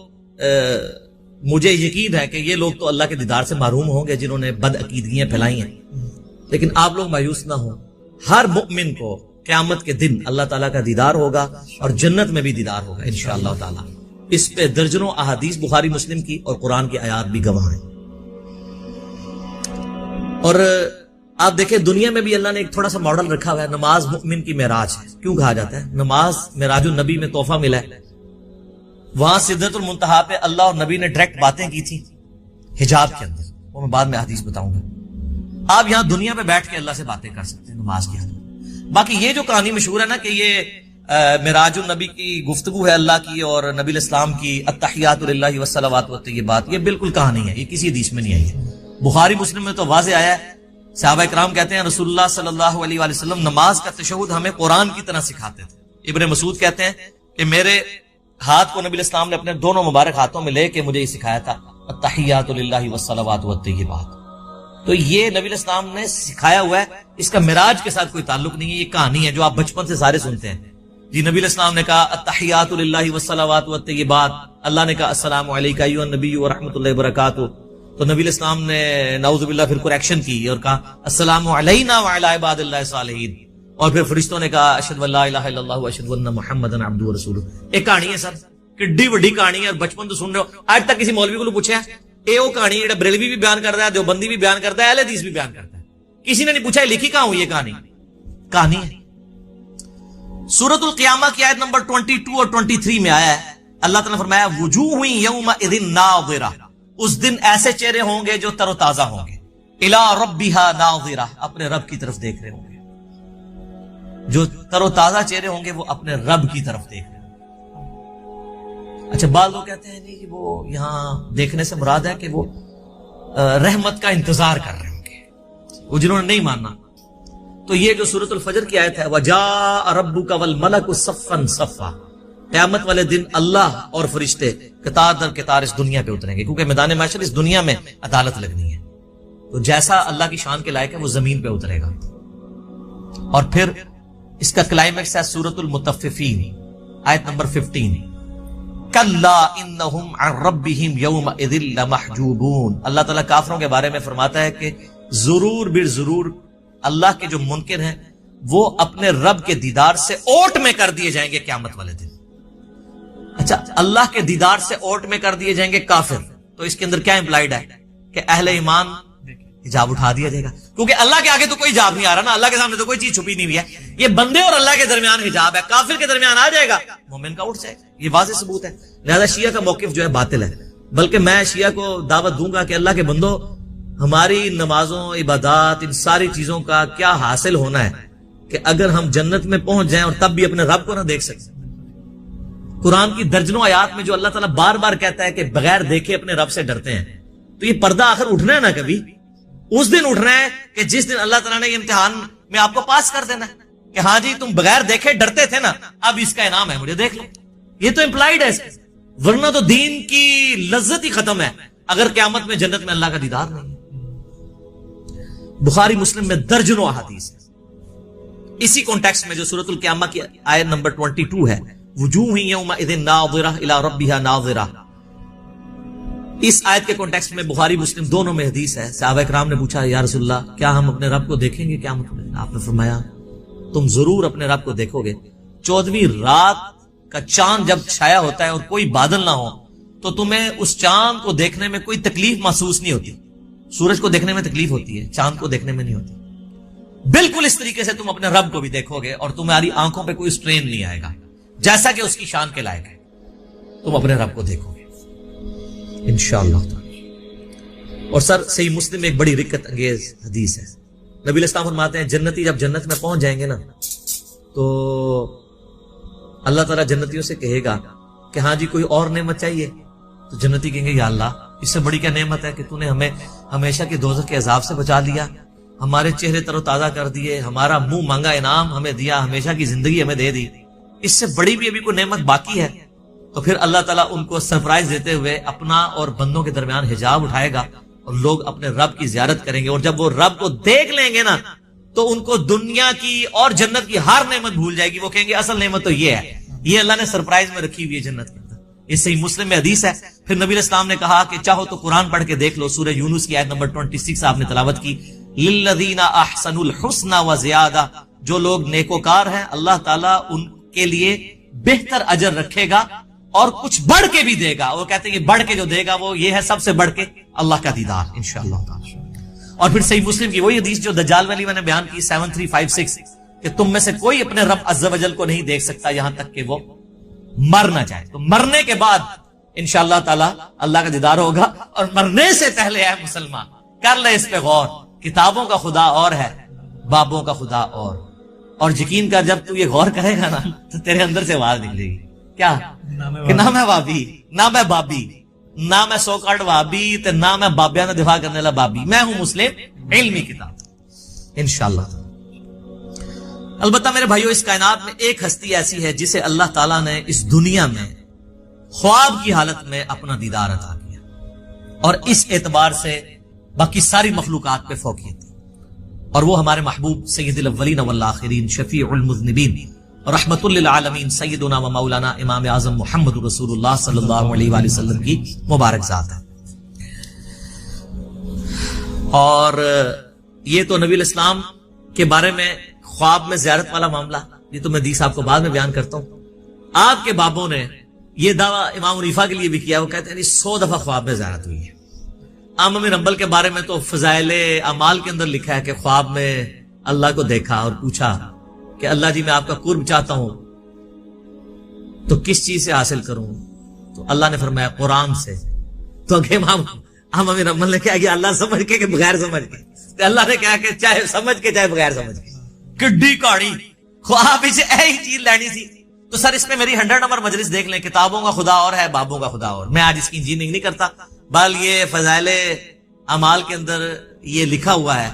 مجھے یقین ہے کہ یہ لوگ تو اللہ کے دیدار سے محروم ہوں گے جنہوں نے بد عقیدگیاں پھیلائی ہیں, لیکن آپ لوگ مایوس نہ ہوں. ہر مؤمن کو قیامت کے دن اللہ تعالیٰ کا دیدار ہوگا اور جنت میں بھی دیدار ہوگا انشاءاللہ تعالیٰ. اس پہ درجنوں احادیث بخاری مسلم کی اور قرآن کی آیات بھی گواہ ہیں. اور آپ دیکھیں دنیا میں بھی اللہ نے ایک تھوڑا سا ماڈل رکھا ہوا ہے. نماز مؤمن کی معراج ہے. کیوں کہا جاتا ہے نماز معراج النبی میں تحفہ ملا ہے. وہاں سدرۃ المنتہا پہ اللہ اور نبی نے ڈائریکٹ باتیں کی تھی حجاب کے اندر, وہ میں بعد میں حدیث بتاؤں گا. آپ یہاں دنیا پہ بیٹھ کے اللہ سے باتیں کر سکتے ہیں نماز کی حالت. باقی یہ جو کہانی مشہور ہے نا کہ یہ معراج النبی کی گفتگو ہے اللہ کی اور نبی الاسلام کی التحیات للہ والصلوات والطیبات, یہ بالکل کہانی ہے, یہ کسی حدیث میں نہیں آئی ہے. بخاری مسلم میں تو واضح آیا ہے. صحابہ کرام کہتے ہیں رسول اللہ صلی اللہ علیہ وآلہ وسلم نماز کا تشہد ہمیں قرآن کی طرح سکھاتے تھے. ابن مسعود کہتے ہیں کہ میرے ہاتھ کو نبی الاسلام نے اپنے دونوں مبارک ہاتھوں میں لے کے مجھے یہ سکھایا تھا التحیات للہ والصلوات والطیبات. تو یہ نبی الاسلام نے سکھایا ہوا ہے, اس کا معراج کے ساتھ کوئی تعلق نہیں ہے. یہ کہانی ہے جو آپ بچپن سے سارے سنتے ہیں. جی نبی الاسلام نے کہا التحیات للہ والصلوات والطیبات, اللہ نے کہا السلام علیکہ ایھا النبی ورحمۃ اللہ وبرکاتہ, تو نبی الاسلام نے نعوذ باللہ پھر کریکشن کی اور کہا السلام علینا وعلی عباد اللہ الصالحین, اور پھر فرشتوں نے کہا اشہد ان لا الہ الا اللہ واشہد ان محمدا عبدہ ورسولہ. ایک کہانی ہے سر, کڈی وڈی کہانی ہے, اور بچپن تو سن رہے ہو. آج تک کسی مولوی کو پوچھا ہے اے وہ کہانی ہے بریلوی بھی بیان کرتا ہے, دیوبندی بھی بیان کرتا ہے, اہل حدیث بھی بیان کرتا ہے, کسی نے نہیں پوچھا لکھی کہاں ہوئی یہ کہانی. کہانی ہے. سورۃ القیامہ کی آیت نمبر 22 اور 23 میں آیا ہے, اللہ تعالیٰ نے فرمایا وجوہ یومئذ ناظرہ, اس دن ایسے چہرے ہوں گے جو تر و تازہ ہوں گے, الی ربہا ناظرہ, اپنے رب کی طرف دیکھ رہے ہوں گے. جو تر و تازہ چہرے ہوں گے وہ اپنے رب کی طرف دیکھ رہے ہوں گے. اچھا بعض لوگ کہتے ہیں نہیں وہ یہاں دیکھنے سے مراد ہے کہ وہ رحمت کا انتظار کر رہے ہوں گے, وہ جنہوں نے نہیں ماننا. تو یہ جو سورۃ الفجر کی آیت ہے وجاء ربک والملک صفا صفا, قیامت والے دن اللہ اور فرشتے قطار در قطار اس دنیا پہ اتریں گے, کیونکہ میدان محشر اس دنیا میں عدالت لگنی ہے. تو جیسا اللہ کی شان کے لائق ہے وہ زمین پہ اترے گا. اور پھر اس کا کلائمیکس ہے سورۃ المطففین آیت نمبر 15, کلا انہم عن ربہم یومئذ لمحجوبون. اللہ تعالیٰ کافروں کے بارے میں فرماتا ہے کہ ضرور بر ضرور اللہ کے جو منکر ہیں وہ اپنے رب کے دیدار سے اوٹ میں کر دیے جائیں گے قیامت والے دن. اچھا اللہ کے دیدار سے اوٹ میں کر دیے جائیں گے کافر, تو اس کے اندر کیا امپلائڈ ہے کہ اہل ایمان حجاب اٹھا دیا جائے گا, کیونکہ اللہ کے آگے تو کوئی حجاب نہیں آ رہا نا, اللہ کے سامنے تو کوئی چیز چھپی نہیں ہوئی ہے. یہ بندے اور اللہ کے درمیان حجاب ہے, کافر کے درمیان آ جائے گا, مومن کا اٹھ جائے گا. یہ واضح ثبوت ہے. لہذا شیعہ کا موقف جو ہے باطل ہے, بلکہ میں شیعہ کو دعوت دوں گا کہ اللہ کے بندو ہماری نمازوں عبادات ان ساری چیزوں کا کیا حاصل ہونا ہے کہ اگر ہم جنت میں پہنچ جائیں اور تب بھی اپنے رب کو نہ دیکھ سکیں. قرآن کی درجنوں آیات میں جو اللہ تعالیٰ بار بار کہتا ہے کہ بغیر دیکھے اپنے رب سے ڈرتے ہیں, تو یہ پردہ آخر اٹھنا ہے نا, کبھی اس دن اٹھنا ہے کہ جس دن اللہ تعالیٰ نے یہ امتحان میں آپ کو پاس کر دینا ہے کہ ہاں جی تم بغیر دیکھے ڈرتے تھے نا, اب اس کا انعام ہے, مجھے دیکھ لو. یہ تو امپلائڈ ہے, ورنہ تو دین کی لذت ہی ختم ہے اگر قیامت میں جنت میں اللہ کا دیدار نہیں ہے. بخاری مسلم میں درجنوں احادیث ہے. اسی کانٹیکسٹ میں جو سورۃ القیامہ کی آیت نمبر 22 ہے وجوہ یومئذ ناظرہ الی ربہا ناظرہ. اس آیت کے کانٹیکسٹ میں بخاری مسلم دونوں میں حدیث ہے. صحابہ کرام نے پوچھا یا رسول اللہ کیا ہم اپنے رب کو دیکھیں گے قیامت میں؟ آپ نے فرمایا تم ضرور اپنے رب کو دیکھو گے. 14ویں رات کا چاند جب چھایا ہوتا ہے اور کوئی بادل نہ ہو تو تمہیں اس چاند کو دیکھنے میں کوئی تکلیف محسوس نہیں ہوتی. سورج کو دیکھنے میں تکلیف ہوتی ہے, چاند کو دیکھنے میں نہیں ہوتی. بالکل اس طریقے سے تم اپنے رب کو بھی دیکھو گے اور تمہاری آنکھوں پہ کوئی سٹرین نہیں آئے گا, جیسا کہ اس کی شان کے لائق ہے. تم اپنے رب کو دیکھو گے انشاءاللہ تعالی. اور سر صحیح مسلم میں ایک بڑی رکت انگیز حدیث ہے. نبی علیہ السلام فرماتے ہیں جنتی جب جنت میں پہنچ جائیں گے نا تو اللہ تعالیٰ جنتیوں سے کہے گا کہ ہاں جی کوئی اور نعمت چاہیے؟ تو جنتی کہیں گے یا اللہ اس سے بڑی کیا نعمت ہے کہ تو نے ہمیں ہمیشہ کے دوزخ کے عذاب سے بچا لیا, ہمارے چہرے تر و تازہ کر دیے, ہمارا منہ مانگا انعام ہمیں دیا, ہمیشہ کی زندگی ہمیں دے دی, اس سے بڑی بھی ابھی کوئی نعمت باقی ہے؟ تو پھر اللہ تعالیٰ ان کو سرپرائز دیتے ہوئے اپنا اور بندوں کے درمیان حجاب اٹھائے گا اور لوگ اپنے رب کی زیارت کریں گے, اور جب وہ رب کو دیکھ لیں گے نا تو ان کو دنیا کی اور جنت کی ہر نعمت بھول جائے گی. وہ کہیں گے اصل نعمت تو یہ ہے, یہ اللہ نے سرپرائز میں رکھی ہوئی ہے جنت کے اندر. یہ صحیح مسلم میں حدیث ہے. پھر نبی علیہ السلام نے کہا کہ چاہو تو قرآن پڑھ کے دیکھ لو, سورہ یونس کی آیت نمبر 26 آپ نے تلاوت کی. للذین احسنوا الحسنى وزیادہ, جو لوگ نیکوکار ہیں اللہ تعالیٰ ان کے لیے بہتر اجر رکھے گا اور کچھ بڑھ کے بھی دے گا. وہ کہتے ہیں کہ بڑھ کے جو دے گا وہ یہ ہے سب سے بڑھ کے اللہ کا دیدار انشاءاللہ تعالی. اور پھر صحیح مسلم کی وہی حدیث جو دجال والی میں نے بیان کی 7356 کہ تم میں سے کوئی اپنے رب عز و جل کو نہیں دیکھ سکتا یہاں تک کہ وہ مر نہ جائے. تو مرنے کے بعد انشاءاللہ تعالی اللہ کا دیدار ہوگا. اور مرنے سے پہلے اے مسلمان کر لے اس پہ غور, کتابوں کا خدا اور ہے, بابوں کا خدا اور یقین کر جب تو یہ غور کرے گا نا تو تیرے اندر سے آواز نکلے گی کیا کہ نہ میں وابی, نہ میں بابی, نہ میں سو کارڈ وابی, نہ میں بابیاں نے دفاع کرنے والا بابی, میں ہوں مسلم علمی کتاب انشاءاللہ. البتہ میرے بھائیو اس کائنات میں ایک ہستی ایسی ہے جسے اللہ تعالیٰ نے اس دنیا میں خواب کی حالت میں اپنا دیدار عطا کیا, اور اس اعتبار سے باقی ساری مخلوقات پہ فوقیت تھی, اور وہ ہمارے محبوب سید الاولین والآخرین شفیع المذنبین رحمت للعالمین سیدنا و مولانا امام اعظم محمد رسول اللہ صلی اللہ علیہ وآلہ وسلم کی مبارک ذات ہے. اور یہ تو نبی الاسلام کے بارے میں خواب میں زیارت والا معاملہ, یہ تو میں حدیث آپ کو بعد میں بیان کرتا ہوں. آپ کے بابوں نے یہ دعویٰ امام حنیفہ کے لیے بھی کیا, وہ کہتے ہیں 100 دفعہ خواب میں زیارت ہوئی ہے. امام بن حنبل کے بارے میں تو فضائل اعمال کے اندر لکھا ہے کہ خواب میں اللہ کو دیکھا اور پوچھا کہ اللہ جی میں آپ کا قرب چاہتا ہوں تو کس چیز سے حاصل کروں؟ تو اللہ نے فرمایا قرآن سے. تو امام بن حنبل نے کہا کہ اللہ سمجھ کے کہ بغیر سمجھ کے, تو اللہ نے کہا کہ چاہے سمجھ کے چاہے بغیر سمجھ کے. کڈی کاڑی خواب سے ایک چیز لینی تھی. تو سر اس میں میری 100 نمبر مجلس دیکھ لیں, کتابوں کا خدا اور ہے, بابوں کا خدا اور. میں آج اس کی انجینئرنگ نہیں کرتا, بل یہ فضائل اعمال کے اندر یہ لکھا ہوا ہے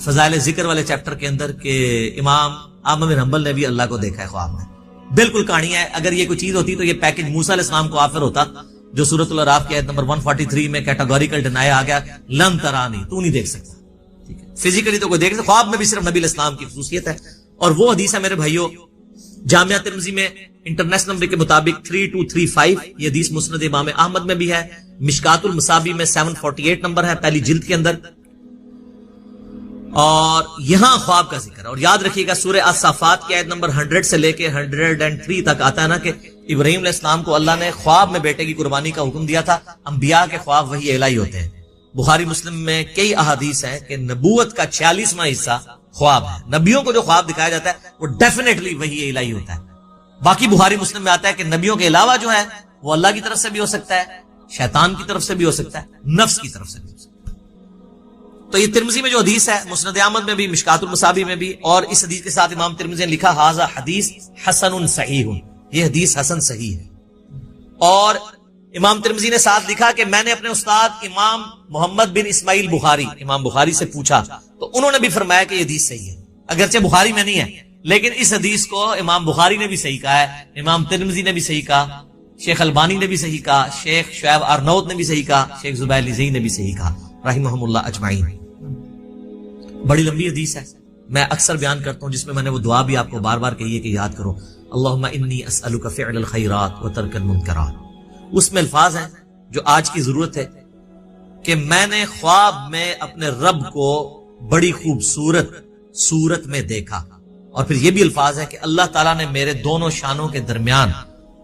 فضائل ذکر والے چیپٹر کے اندر کہ امام احمد بن حنبل نے بھی اللہ کو دیکھا ہے خواب میں. بالکل کہانی ہے. اگر یہ کوئی چیز ہوتی تو یہ پیکج موسیٰ علیہ السلام کو آفر ہوتا جو سورۃ الاعراف کی آیت نمبر 143 میں کیٹاگوریکل ڈینائی آ گیا, لن ترانی, تو نہیں دیکھ سکتا. فزیکلی تو کوئی دیکھ سکتا, خواب میں بھی صرف نبی علیہ السلام کی خصوصیت ہے. اور وہ حدیث ہے میرے بھائیو جامعہ ترمذی میں انٹرنیشنل نمبر کے مطابق 3235, یہ حدیث مسند امام احمد میں بھی ہے, مشکات المصابی میں 748 نمبر ہے پہلی جلد کے اندر. اور یہاں خواب کا ذکر ہے. اور یاد رکھیے گا سورہ الصافات کی آیت نمبر 100 سے لے کے 103 تک آتا ہے نا کہ ابراہیم علیہ السلام کو اللہ نے خواب میں بیٹے کی قربانی کا حکم دیا تھا. انبیاء کے خواب وحی الہی ہوتے ہیں. بخاری مسلم میں کئی احادیث ہیں کہ نبوت کا 46واں حصہ خواب ہے. نبیوں کو جو خواب دکھایا جاتا ہے وہ ڈیفینیٹلی وحی الہی ہوتا ہے. باقی بخاری مسلم میں آتا ہے کہ نبیوں کے علاوہ جو ہے وہ اللہ کی طرف سے بھی ہو سکتا ہے, شیطان کی طرف سے بھی ہو سکتا ہے, نفس کی طرف سے بھی ہو سکتا ہے. تو یہ ترمذی میں جو حدیث ہے, مسند احمد میں بھی, مشکات المصابی میں بھی, اور اس حدیث کے ساتھ امام ترمذی نے لکھا ھذا حدیث حسن صحیح, یہ حدیث حسن صحیح ہے. اور امام ترمذی نے ساتھ لکھا کہ میں نے اپنے استاد امام محمد بن اسماعیل بخاری, امام بخاری سے پوچھا تو انہوں نے بھی فرمایا کہ یہ حدیث صحیح ہے. اگرچہ بخاری میں نہیں ہے لیکن اس حدیث کو امام بخاری نے بھی صحیح کہا ہے, امام ترمذی نے بھی صحیح کہا, شیخ البانی نے بھی صحیح کہا, شیخ شعیب ارنوت نے بھی صحیح کہا, شیخ زبیر لزئی نے بھی صحیح کہا رحمہم اللہ اجمعین. بڑی لمبی حدیث ہے, میں اکثر بیان کرتا ہوں جس میں میں نے وہ دعا بھی آپ کو بار بار کہی ہے کہ یاد کرو, اللہم انی اسألک فعل الخیرات وترک المنکرات. اس میں الفاظ ہیں جو آج کی ضرورت ہے کہ میں نے خواب میں اپنے رب کو بڑی خوبصورت صورت میں دیکھا. اور پھر یہ بھی الفاظ ہے کہ اللہ تعالیٰ نے میرے دونوں شانوں کے درمیان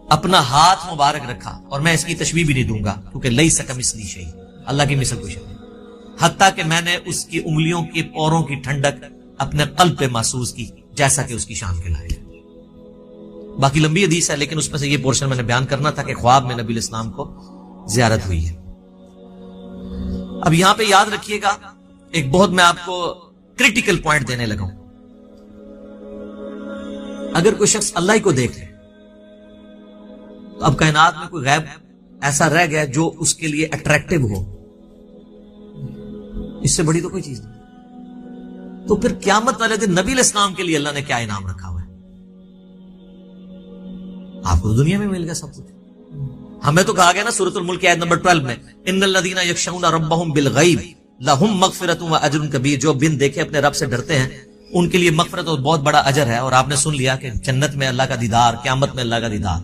اپنا ہاتھ مبارک رکھا اور میں اس کی تشبیہ بھی نہیں دوں گا کیونکہ لیس کمثلہ شیء، اللہ کی مثل کوئی شے نہیں. حتیٰ کہ میں نے اس کی انگلیوں کے پوروں کی ٹھنڈک اپنے قلب پہ محسوس کی جیسا کہ اس کی شان کے لائق ہے. باقی لمبی حدیث ہے لیکن اس میں سے یہ پورشن میں نے بیان کرنا تھا کہ خواب میں نبی علیہ السلام کو زیارت ہوئی ہے. اب یہاں پہ یاد رکھیے گا ایک بہت میں آپ کو کریٹیکل پوائنٹ دینے لگا ہوں. اگر کوئی شخص اللہ کو دیکھ لے تو اب کائنات میں کوئی غیب ایسا رہ گیا جو اس کے لیے اٹریکٹیو ہو، اس سے بڑی تو کوئی چیز نہیں. تو پھر قیامت والے دن نبی علیہ السلام کے لیے اللہ نے کیا انعام رکھا ہوا ہے؟ آپ کو دنیا میں مل گیا سب کچھ. ہمیں تو کہا گیا نا سورۃ الملک کی آیت نمبر 12 میں ان الذین یخشون ربهم بالغیب لهم مغفرۃ واجر کبیر، جو بن دیکھے اپنے رب سے ڈرتے ہیں ان کے لیے مغفرت اور بہت بڑا اجر ہے. اور آپ نے سن لیا کہ جنت میں اللہ کا دیدار، قیامت میں اللہ کا دیدار.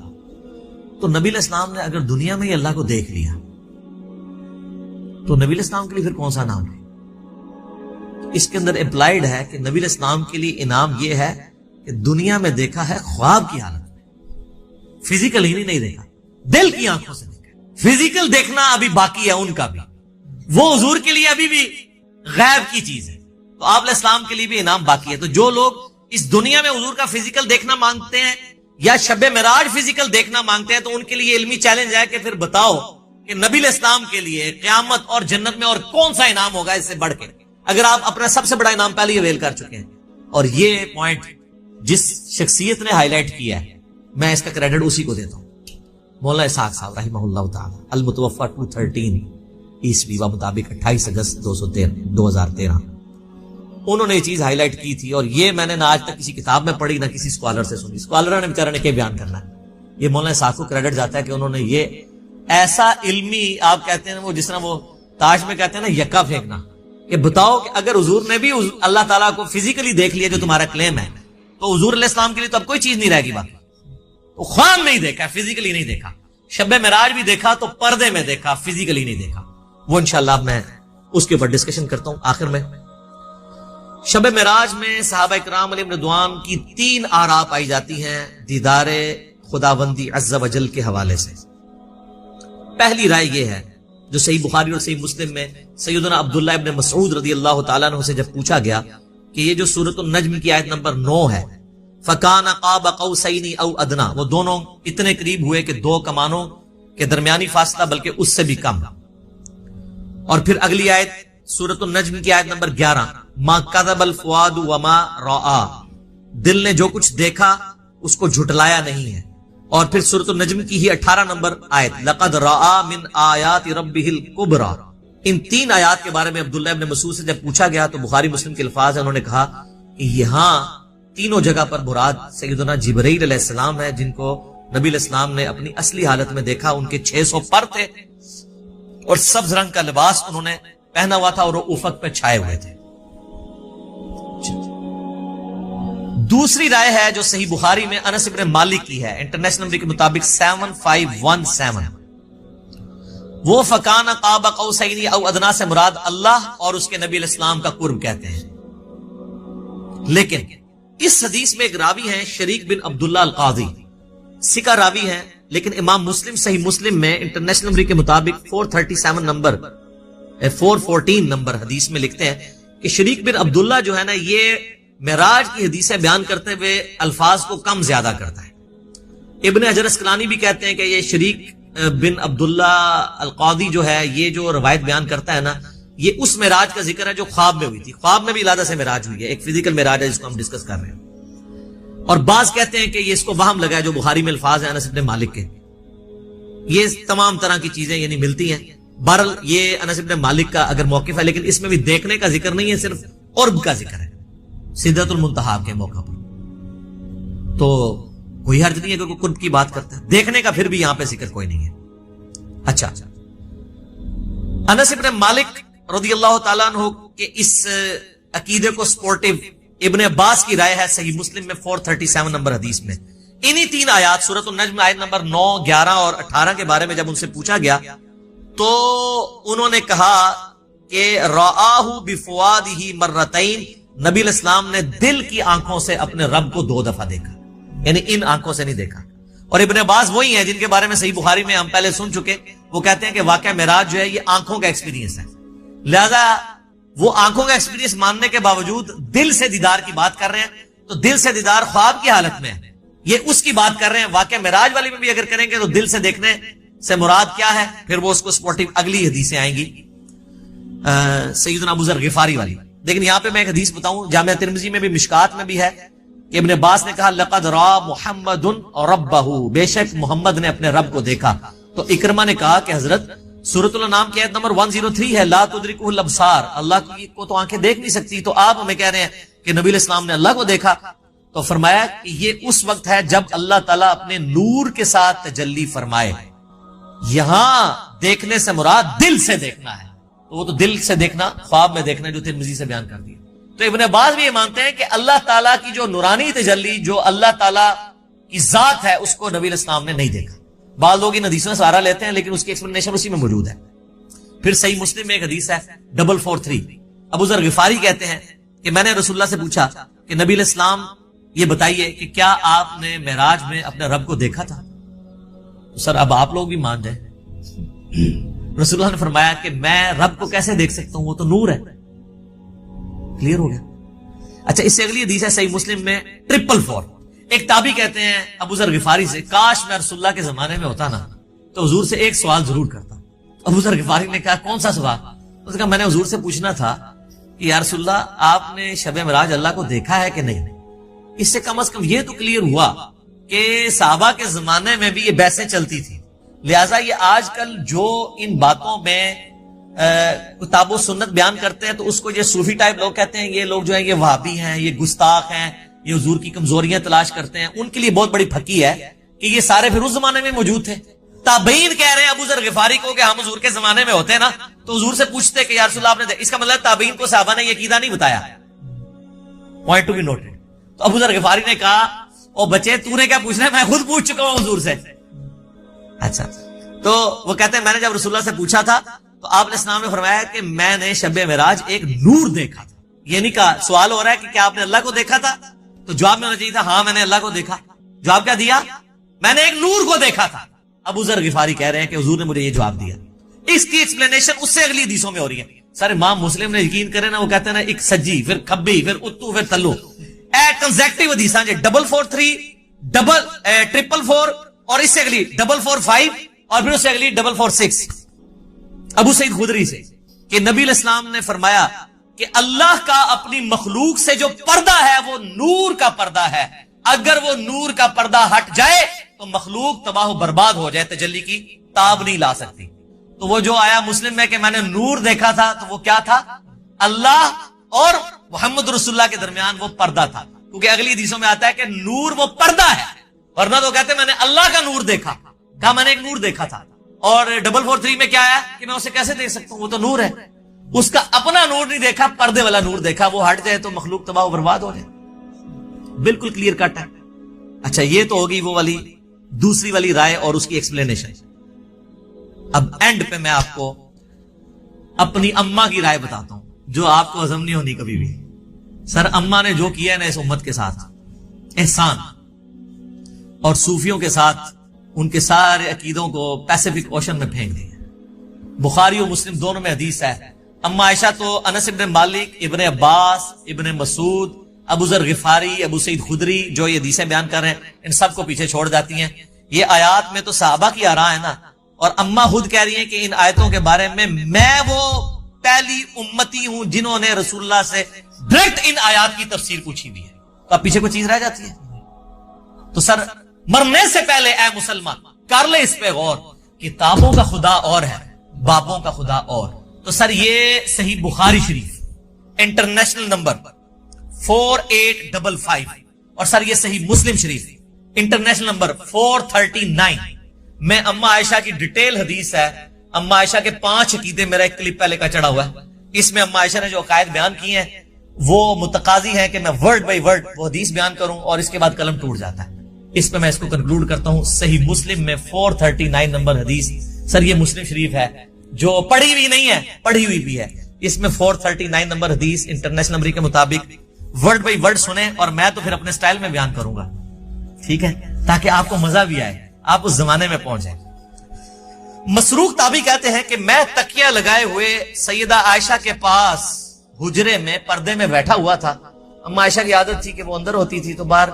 تو نبی علیہ السلام نے اگر دنیا میں ہی اللہ کو دیکھ لیا تو نبی علیہ السلام کے لیے پھر کون سا نام ہے؟ اس کے اندر امپلائیڈ ہے کہ نبی علیہ السلام کے لیے انعام یہ ہے کہ دنیا میں دیکھا ہے خواب کی حالت میں، فزیکل ہی نہیں دیکھا، دل کی آنکھوں سے دیکھا. فزیکل دیکھنا ابھی باقی ہے ان کا بھی، وہ حضور کے لیے ابھی بھی غیب کی چیز ہے. تو آپ علیہ السلام کے لیے بھی انعام باقی ہے. تو جو لوگ اس دنیا میں حضور کا فزیکل دیکھنا مانگتے ہیں یا شب معراج فزیکل دیکھنا مانگتے ہیں تو ان کے لیے علمی چیلنج ہے کہ پھر بتاؤ کہ نبی علیہ السلام کے لیے قیامت اور جنت میں اور کون سا انعام ہوگا اس سے بڑھ کے، اگر آپ اپنا سب سے بڑا انعام پہلے ہی اویل کر چکے ہیں. اور یہ پوائنٹ جس شخصیت نے ہائی لائٹ کیا ہے میں اس کا کریڈٹ اسی کو دیتا ہوں، مولانا اسحاق صاحب رحمہ اللہ تعالی، المتوفی 213 عیسوی مطابق 28 اگست 2013. انہوں نے یہ چیز ہائی لائٹ کی تھی اور یہ میں نے نہ آج تک کسی کتاب میں پڑھی نہ کسی اسکالر سے سنی. اسکالر نے بیچارے نے کیا بیان کرنا ہے، یہ مولانا اسحاق کو کریڈٹ جاتا ہے کہ انہوں نے یہ ایسا علمی، آپ کہتے ہیں وہ جس طرح وہ تاش میں کہتے ہیں نا یکا پھینکنا، کہ بتاؤ کہ اگر حضور نے بھی اللہ تعالیٰ کو فزیکلی دیکھ لیا جو تمہارا کلیم ہے تو حضور علیہ السلام کے لیے تو اب کوئی چیز نہیں رہے گی باقی. تو خواب میں ہی دیکھا، فزیکلی نہیں دیکھا. شب معراج بھی دیکھا تو پردے میں دیکھا، فزیکلی نہیں دیکھا. وہ انشاءاللہ میں اس کے اوپر ڈسکشن کرتا ہوں آخر میں. شب معراج میں صحابہ کرام علیہم رضوان کی 3 آراء پائی جاتی ہیں دیدار خداوندی عز و جل کے حوالے سے. پہلی رائے یہ ہے جو صحیح بخاری اور صحیح مسلم میں سیدنا عبداللہ ابن مسعود رضی اللہ تعالیٰ عنہ سے جب پوچھا گیا کہ یہ جو سورۃ النجم کی آیت نمبر 9 ہے فَكَانَ قَابَ قَوْسَيْنِ أَوْ أَدْنَىٰ، وہ دونوں اتنے قریب ہوئے کہ 2 کمانوں کے درمیانی فاصلہ بلکہ اس سے بھی کم. اور پھر اگلی آیت سورۃ النجم کی آیت نمبر 11 مَا كَذَبَ الْفُؤَادُ وَمَا رَأَىٰ، دل نے جو کچھ دیکھا اس کو جھٹلایا نہیں ہے. اور پھر سورۃ النجم کی ہی 18 نمبر آیت لَقَدْ رَأَىٰ مِنْ آیَاتِ رَبِّهِ الْكُبْرَىٰ. ان 3 آیات کے بارے میں عبداللہ ابن مسعود سے جب پوچھا گیا تو بخاری مسلم کے الفاظ ہیں، انہوں نے کہا کہ یہاں تینوں جگہ پر مراد سیدنا جبرائیل علیہ السلام ہے جن کو نبی علیہ السلام نے اپنی اصلی حالت میں دیکھا. ان کے 600 پر تھے اور سبز رنگ کا لباس انہوں نے پہنا ہوا تھا اور وہ افق پہ چھائے ہوئے تھے. دوسری رائے ہے جو صحیح بخاری میں انس ابن مالک کی ہے، انٹرنیشنل نمبر کے مطابق 7517، وہ فکان قاب قوسین او ادنا سے مراد اللہ اور اس کے نبی علیہ السلام کا قرب کہتے ہیں. لیکن اس حدیث میں ایک راوی ہیں شریک بن عبداللہ القاضی، سکہ راوی ہیں، لیکن امام مسلم صحیح مسلم میں انٹرنیشنل نمبر کے مطابق 437 نمبر 414 نمبر حدیث میں لکھتے ہیں کہ شریک بن عبداللہ جو ہے نا یہ معراج کی حدیثیں بیان کرتے ہوئے الفاظ کو کم زیادہ کرتا ہے. ابن حجر اسقلانی بھی کہتے ہیں کہ یہ شریک بن عبداللہ القاضی جو ہے یہ جو روایت بیان کرتا ہے نا یہ اس معراج کا ذکر ہے جو خواب میں ہوئی تھی. خواب میں بھی علادہ سے معراج ہوئی ہے، ایک فزیکل معراج ہے جس کو ہم ڈسکس کر رہے ہیں. اور بعض کہتے ہیں کہ یہ اس کو وہم لگا ہے جو بخاری میں الفاظ ہیں انس بن مالک کے. یہ تمام طرح کی چیزیں یعنی ملتی ہیں. بہرحال یہ انس بن مالک کا اگر موقف ہے لیکن اس میں بھی دیکھنے کا ذکر نہیں ہے، صرف قرب کا ذکر ہے سدرۃ المنتہا کے موقع پر. تو کوئی حرج نہیں ہے کہ کوئی قرب کی بات کرتا ہے، دیکھنے کا پھر بھی یہاں پہ ذکر کوئی نہیں ہے. اچھا انس بن مالک رضی اللہ تعالیٰ عنہ کے اس عقیدے کو سپورٹیو ابن عباس کی رائے ہے صحیح مسلم میں 437 نمبر حدیث میں انہی 3 آیات سورۃ النجم آیت نمبر 9، 11 اور 18 کے بارے میں جب ان سے پوچھا گیا تو انہوں نے کہا کہ رآہ بفؤادہ مرتین، نبی علیہ السلام نے دل کی آنکھوں سے اپنے رب کو 2 دفعہ دیکھا، یعنی ان آنکھوں سے نہیں دیکھا۔ اور ابن عباس وہی ہیں جن کے بارے میں صحیح بخاری میں ہم پہلے سن چکے، وہ کہتے ہیں کہ واقعہ معراج جو ہے یہ آنکھوں کا ایکسپیرینس ہے، لہذا وہ آنکھوں کا ایکسپیرینس ماننے کے باوجود دل سے دیدار کی بات کر رہے ہیں، تو دل سے دیدار خواب کی حالت میں ہے، یہ اس کی بات کر رہے ہیں۔ واقعہ معراج والی میں بھی اگر کریں گے تو دل سے دیکھنے سے مراد کیا ہے، پھر وہ اس کو سپورٹنگ اگلی حدیثیں آئیں گی سیدنا ابو ذر غفاری والی۔ لیکن یہاں پہ میں ایک حدیث بتاؤں، جامعہ ترمذی میں بھی مشکات میں بھی ہے کہ ابن عباس نے کہا لقد را محمد ربہ، بے شک محمد نے اپنے رب کو دیکھا۔ تو اکرمہ نے کہا کہ حضرت سورۃ الانعام کی آیت نمبر 103 ہے لا تدرکہ الابصار، اللہ کو تو آنکھیں دیکھ نہیں سکتی، تو آپ ہمیں کہہ رہے ہیں کہ نبی علیہ السلام نے اللہ کو دیکھا۔ تو فرمایا کہ یہ اس وقت ہے جب اللہ تعالیٰ اپنے نور کے ساتھ تجلی فرمائے، یہاں دیکھنے سے مراد دل سے دیکھنا ہے، تو وہ تو دل سے دیکھنا خواب میں دیکھنا جو ترمذی سے بیان کر دیا۔ تو ابن عباس بھی یہ مانتے ہیں کہ اللہ تعالیٰ کی جو نورانی تجلی، جو اللہ تعالیٰ کی ذات ہے، اس کو نبی علیہ السلام نے نہیں دیکھا۔ بعض لوگ ان حدیثوں سے سہارا لیتے ہیں لیکن اس کی ایکسپلینیشن اسی میں موجود ہے۔ پھر صحیح مسلم میں ایک حدیث ہے 443، ابو ذر غفاری کہتے ہیں کہ میں نے رسول اللہ سے پوچھا کہ نبی علیہ السلام یہ بتائیے کہ کیا آپ نے معراج میں اپنے رب کو دیکھا تھا؟ سر اب آپ لوگ بھی مان جائیں۔ رسول اللہ نے فرمایا کہ میں رب کو کیسے دیکھ سکتا ہوں، وہ تو نور ہے۔ کلیئر ہو گیا؟ اچھا، اس سے اگلی حدیث ہے صحیح مسلم میں 444، ایک تابعی کہتے ہیں ابو ذر غفاری سے کاش میں رسول اللہ کے زمانے میں ہوتا نا تو حضور سے ایک سوال ضرور کرتا۔ ابو ذر غفاری نے کہا کون سا سوال؟ اس نے کہا میں نے حضور سے پوچھنا تھا کہ یا رسول اللہ آپ نے شب معراج اللہ کو دیکھا ہے کہ نہیں؟ اس سے کم از کم یہ تو کلیئر ہوا کہ صحابہ کے زمانے میں بھی یہ بحثیں چلتی تھی، لہٰذا یہ آج کل جو ان باتوں میں کتاب و سنت بیان کرتے ہیں تو اس کو یہ صوفی ٹائپ لوگ کہتے ہیں، یہ لوگ جو ہیں یہ وہابی ہیں، یہ گستاخ ہیں، یہ حضور کی کمزوریاں تلاش کرتے ہیں، ان کے لیے بہت بڑی پھکی ہے کہ یہ سارے پھر اس زمانے میں موجود تھے۔ تابعین کہہ رہے ہیں ابو ذر غفاری کو کہ ہم حضور کے زمانے میں ہوتے نا تو حضور سے پوچھتے کہ یا رسول اللہ آپ نے، اس کا مطلب تابعین کو صحابہ نے یہ عقیدہ نہیں بتایا، پوائنٹ ٹو بی نوٹڈ۔ تو ابو ذر غفاری نے کہا او بچے تو نے کیا پوچھنا ہے، میں خود پوچھ چکا ہوں حضور سے۔ اچھا، تو وہ کہتے ہیں میں نے جب رسول اللہ سے پوچھا تھا تو آپ علیہ السلام نے فرمایا کہ میں نے شب معراج ایک نور دیکھا تھا۔ یہ نہیں کہا، سوال ہو رہا ہے کہ کیا آپ نے اللہ کو دیکھا تھا، تو جواب میں ہونا چاہیے تھا ہاں میں نے اللہ کو دیکھا۔ جواب کیا دیا؟ میں نے ایک نور کو دیکھا تھا۔ ابو ذر غفاری کہہ رہے ہیں کہ حضور نے مجھے یہ جواب دیا۔ اس کی ایکسپلینیشن اس سے اگلی حدیثوں میں ہو رہی ہے۔ سر امام مسلم نے یقین کرے نا، وہ کہتے ہیں نا ایک سجی پھر کھبی پھر اتو پھر تلو، کنزیکٹیو حدیثاں جی 443 444 اور اس سے اگلی 445 اور پھر اس سے اگلی 446 ابو سعید خدری سے کہ نبی علیہ السلام نے فرمایا کہ اللہ کا اپنی مخلوق سے جو پردہ ہے وہ نور کا پردہ ہے، اگر وہ نور کا پردہ ہٹ جائے تو مخلوق تباہ و برباد ہو جائے، تجلی کی تاب نہیں لا سکتی۔ تو وہ جو آیا مسلم میں کہ میں نے نور دیکھا تھا، تو وہ کیا تھا؟ اللہ اور محمد رسول اللہ کے درمیان وہ پردہ تھا، کیونکہ اگلی حدیثوں میں آتا ہے کہ نور وہ پردہ ہے، ورنہ تو کہتے ہیں میں نے اللہ کا نور دیکھا، کہا میں نے ایک نور دیکھا تھا۔ اور 443 میں کیا ہے کہ میں اسے کیسے دیکھ سکتا ہوں، وہ تو نور ہے۔ اس کا اپنا نور نہیں دیکھا، پردے والا نور دیکھا، وہ ہٹ جائے تو مخلوق تباہ و برباد ہو جائے۔ بالکل کلیئر کٹ ہے۔ اچھا، یہ تو ہوگی وہ والی دوسری والی رائے اور اس کی ایکسپلینیشن۔ اب اینڈ پہ میں آپ کو اپنی اماں کی رائے بتاتا ہوں جو آپ کو ہضم نہیں ہونی کبھی بھی۔ سر اماں نے جو کیا ہے نا اس امت کے ساتھ احسان، اور صوفیوں کے ساتھ ان کے سارے عقیدوں کو پیسیفک اوشن میں پھینک دیا۔ بخاری و مسلم دونوں میں حدیث ہے، اما عائشہ تو انس ابن مالک، ابن عباس، ابن مسعود، ابو ذر غفاری، ابو سعید خدری جو یہ حدیثیں بیان کر رہے ہیں، ان سب کو پیچھے چھوڑ جاتی ہیں۔ یہ آیات میں تو صحابہ کی آراء ہے نا، اور اما خود کہہ رہی ہیں کہ ان آیتوں کے بارے میں وہ پہلی امتی ہوں جنہوں نے رسول اللہ سے ڈائریکٹ ان آیات کی تفسیر پوچھی بھی ہے۔ تو اب پیچھے کوئی چیز رہ جاتی ہے؟ تو سر مرنے سے پہلے اے مسلمان کر لے اس پہ غور، کتابوں کا خدا اور ہے، بابوں کا خدا اور۔ تو سر یہ صحیح بخاری شریف انٹرنیشنل نمبر 4855، اور سر یہ صحیح مسلم شریف انٹرنیشنل نمبر 439 میں اما عائشہ کی ڈیٹیل حدیث ہے۔ اما عائشہ کے 5 عقیدے، میرا ایک کلپ پہلے کا چڑھا ہوا ہے، اس میں اما عائشہ نے جو عقائد بیان کی ہیں وہ متقاضی ہیں کہ میں ورڈ بائی ورڈ وہ حدیث بیان کروں، اور اس کے بعد قلم ٹوٹ جاتا ہے۔ اس پہ میں اس کو کنکلوڈ کرتا ہوں. صحیح مسلم میں 439 نمبر حدیث. سر یہ مسلم شریف ہے جو پڑھی ہوئی نہیں ہے, پڑھی ہوئی بھی ہے. اس میں 439 نمبر حدیث انٹرنیشنل نمبر کے مطابق ورڈ بائی ورڈ سنیں, اور میں تو پھر اپنے سٹائل میں بیان کروں گا, ٹھیک ہے, تاکہ آپ کو مزہ بھی آئے, آپ اس زمانے میں پہنچ جائیں. مسروق تابعی کہتے ہیں کہ میں تکیہ لگائے ہوئے سیدہ عائشہ کے پاس حجرے میں پردے میں بیٹھا ہوا تھا. اما عائشہ کی عادت تھی کہ وہ اندر ہوتی تھی تو باہر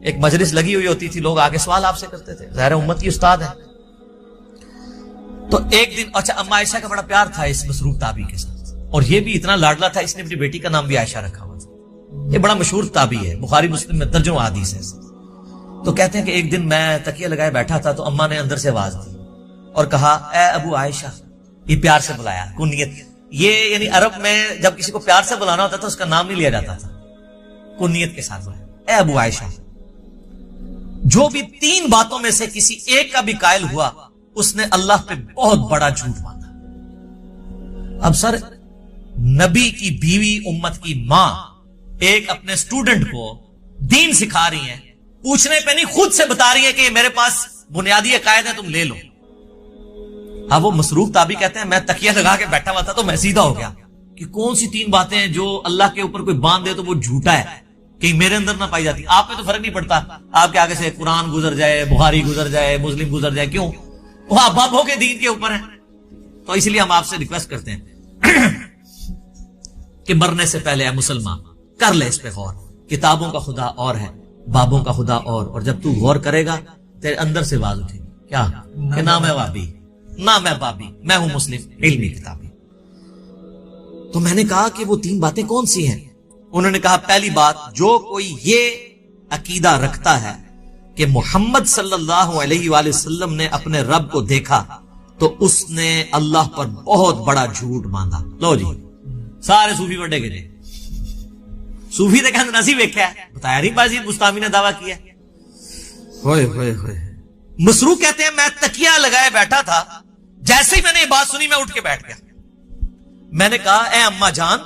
ایک مجلس لگی ہوئی ہوتی تھی, لوگ آگے سوال آپ سے کرتے تھے, ظاہر امت کی استاد ہے. تو ایک دن, اچھا اما عائشہ کا بڑا پیار تھا اس مسروق تابعی کے ساتھ, اور یہ بھی اتنا لاڈلا تھا, اس نے اپنی بیٹی کا نام بھی عائشہ رکھا ہوا تھا. یہ بڑا مشہور تابعی ہے, بخاری مسلم میں ترجمہ حدیث ہے. تو کہتے ہیں کہ ایک دن میں تکیہ لگائے بیٹھا تھا تو اما نے اندر سے آواز دی اور کہا اے ابو عائشہ. یہ پیار سے بلایا, کنیت. یہ یعنی عرب میں جب کسی کو پیار سے بلانا ہوتا تھا اس کا نام نہیں لیا جاتا تھا, کنیت کے ساتھ بلایا, اے ابو عائشہ. جو بھی 3 باتوں میں سے کسی ایک کا بھی قائل ہوا اس نے اللہ پہ بہت بڑا جھوٹ باندھا. اب سر, نبی کی بیوی, امت کی ماں, ایک اپنے اسٹوڈنٹ کو دین سکھا رہی ہیں, پوچھنے پہ نہیں خود سے بتا رہی ہے کہ میرے پاس بنیادی عقائد ہے, تم لے لو. اب وہ مسروق تابعی کہتے ہیں میں تکیہ لگا کے بیٹھا ہوا تھا تو میں سیدھا ہو گیا کہ کون سی 3 باتیں ہیں جو اللہ کے اوپر کوئی باندھ دے تو وہ جھوٹا ہے, کہیں میرے اندر نہ پائی جاتی. آپ پہ تو فرق نہیں پڑتا, آپ کے آگے سے قرآن گزر جائے, بخاری گزر جائے, مسلم گزر جائے, کیوں؟ وہ آپ بابوں کے دین کے اوپر ہیں. تو اس لیے ہم آپ سے ریکویسٹ کرتے ہیں کہ مرنے سے پہلے اے مسلمان کر لے اس پہ غور. کتابوں کا خدا اور ہے, بابوں کا خدا اور جب تو غور کرے گا تیرے اندر سے آواز اٹھے گی, کیا کہ نہ میں وابی, نہ میں بابی, میں ہوں مسلم علمی کتابی. تو میں نے کہا کہ وہ 3 باتیں کون سی ہیں؟ انہوں نے کہا پہلی بات, جو کوئی یہ عقیدہ رکھتا ہے کہ محمد صلی اللہ علیہ وآلہ وسلم نے اپنے رب کو دیکھا تو اس نے اللہ پر بہت بڑا جھوٹ باندھا. لو جی, سارے صوفی بڑے گئے, صوفی نے کہا نسی ویکھا ہے, بتایا نہیں بازی مستامی نے دعویٰ کیا. ہوئے ہوئے ہوئے. مسروق کہتے ہیں میں تکیہ لگائے بیٹھا تھا, جیسے ہی میں نے یہ بات سنی میں اٹھ کے بیٹھ گیا. میں نے کہا اے اما جان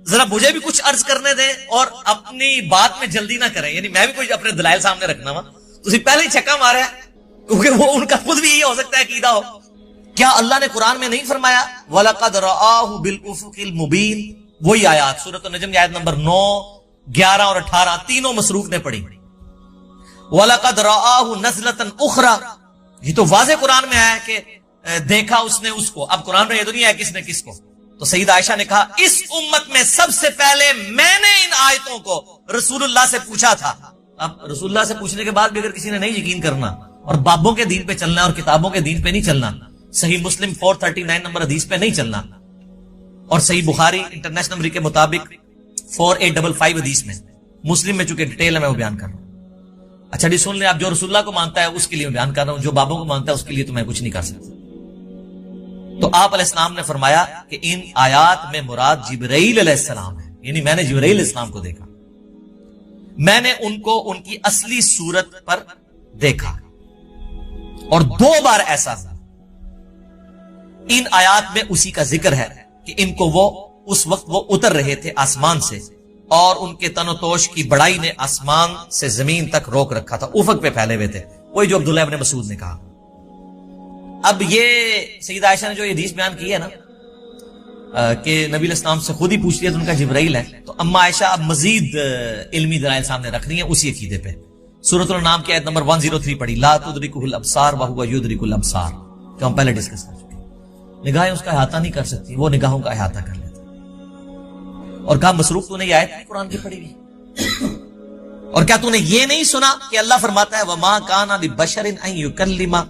ذرا مجھے بھی کچھ عرض کرنے دیں اور اپنی بات میں جلدی نہ کریں, یعنی میں بھی کوئی اپنے دلائل سامنے رکھنا وا, تو پہلے ہی چھکا مارا ہے, کیونکہ وہ ان کا خود بھی یہ ہو سکتا ہے عقیدہ ہو. کیا اللہ نے قرآن میں نہیں فرمایا وَلَقَدْ رَآهُ بِالْأُفُقِ الْمُبِينِ؟ وہی آیات سورۃ النجم کی آیت نمبر 9, 11 اور 18 تینوں مسروق نے پڑھی. وَلَقَدْ رَآهُ نَزْلَةً أُخْرَى, یہ تو واضح قرآن میں آیا کہ دیکھا اس نے اس کو. اب قرآن میں یہ تو نہیں ہے کس نے کس کو. تو سیدہ عائشہ نے کہا اس امت میں سب سے پہلے میں نے ان آیتوں کو رسول اللہ سے پوچھا تھا. اب رسول اللہ سے پوچھنے کے بعد بھی اگر کسی نے نہیں یقین کرنا اور بابوں کے دین پہ چلنا اور کتابوں کے دین پہ نہیں چلنا, صحیح مسلم 439 نمبر حدیث پہ نہیں چلنا, اور صحیح بخاری انٹرنیشنل نمبر کے مطابق 4855 حدیث میں, مسلم میں چونکہ ڈیٹیل ہے میں وہ بیان کر رہا ہوں. اچھا جی سن لیں, آپ جو رسول اللہ کو مانتا ہے اس کے لیے میں بیان کر رہا ہوں, جو بابوں کو مانتا ہے اس کے لیے تو میں کچھ نہیں کر سکتا. تو آپ علیہ السلام نے فرمایا کہ ان آیات میں مراد جبرائیل علیہ السلام ہے, یعنی میں نے جبرائیل علیہ السلام کو دیکھا, میں نے ان کو ان کی اصلی صورت پر دیکھا, اور 2 بار ایسا ہوا. ان آیات میں اسی کا ذکر ہے کہ ان کو وہ اس وقت وہ اتر رہے تھے آسمان سے, اور ان کے تن و توش کی بڑائی نے آسمان سے زمین تک روک رکھا تھا, افق پہ پھیلے ہوئے تھے, وہی جو عبداللہ ابن مسعود نے کہا. اب یہ سیدہ عائشہ نے جو یہ حدیث بیان کی ہے نا کہ نبی علیہ السلام سے خود ہی پوچھ لیا تو ان کا جبرائیل ہے, تو اما عائشہ اب مزید علمی دلائل سامنے رکھ رہی ہیں اسی عقیدے پہ. سورۃ الانعام کی آیت نمبر 103 پڑھی, لا تدرکہ الابصار وہو یدرک الابصار, کہ ہم پہلے ڈسکس کر چکے. نگاہیں اس کا احاطہ نہیں کر سکتی, وہ نگاہوں کا احاطہ کر لیتا. اور کہا مسروق تو نے یہ آیت نہیں قرآن کی پڑھی ہوئی, اور کیا تو نے یہ نہیں سنا کہ اللہ فرماتا ہے وما کان لبشر ان یکلمہ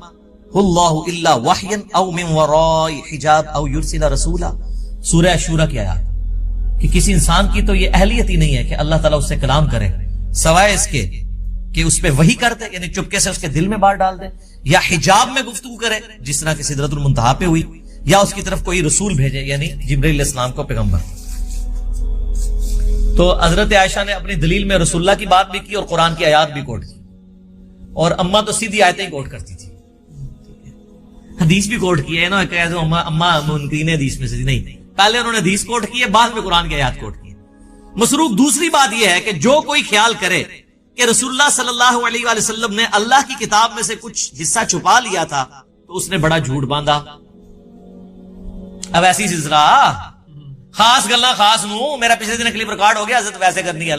اللہ الا وحیا او من وراء حجاب او یرسل رسولا. سورہ شورى کی آیات کہ کسی انسان کی تو یہ اہلیت ہی نہیں ہے کہ اللہ تعالیٰ اس سے کلام کرے سوائے اس کے کہ اس پہ وحی کر دے, یعنی چپکے سے اس کے دل میں بات ڈال دے, یا حجاب میں گفتگو کرے جس طرح کہ سدرۃ المنتہا پہ ہوئی, یا اس کی طرف کوئی رسول بھیجے یعنی جبرائیل علیہ السلام کو پیغمبر. تو حضرت عائشہ نے اپنی دلیل میں رسول اللہ کی بات بھی کی اور قرآن کی آیات بھی کوٹ کی, اور اماں تو سیدھی آیتیں ہی کوٹ کرتی تھی, حدیث بھی کوٹ کی ہے نا, کہ اماں منکرین حدیث میں سے نہیں, پہلے انہوں نے حدیث کوٹ کی ہے, بعد میں قرآن کی آیات کوٹ کی ہے. مسروق دوسری بات یہ ہے کہ جو کوئی خیال کرے کہ رسول اللہ صلی اللہ علیہ وآلہ وسلم نے اللہ کی کتاب میں سے کچھ حصہ چھپا لیا تھا تو اس نے بڑا جھوٹ باندھا. اب ایسی سلسلہ خاص گلا خاص نو میرا پچھلے دن کلپ ریکارڈ ہو گیا، حضرت ویسے کرنی ہے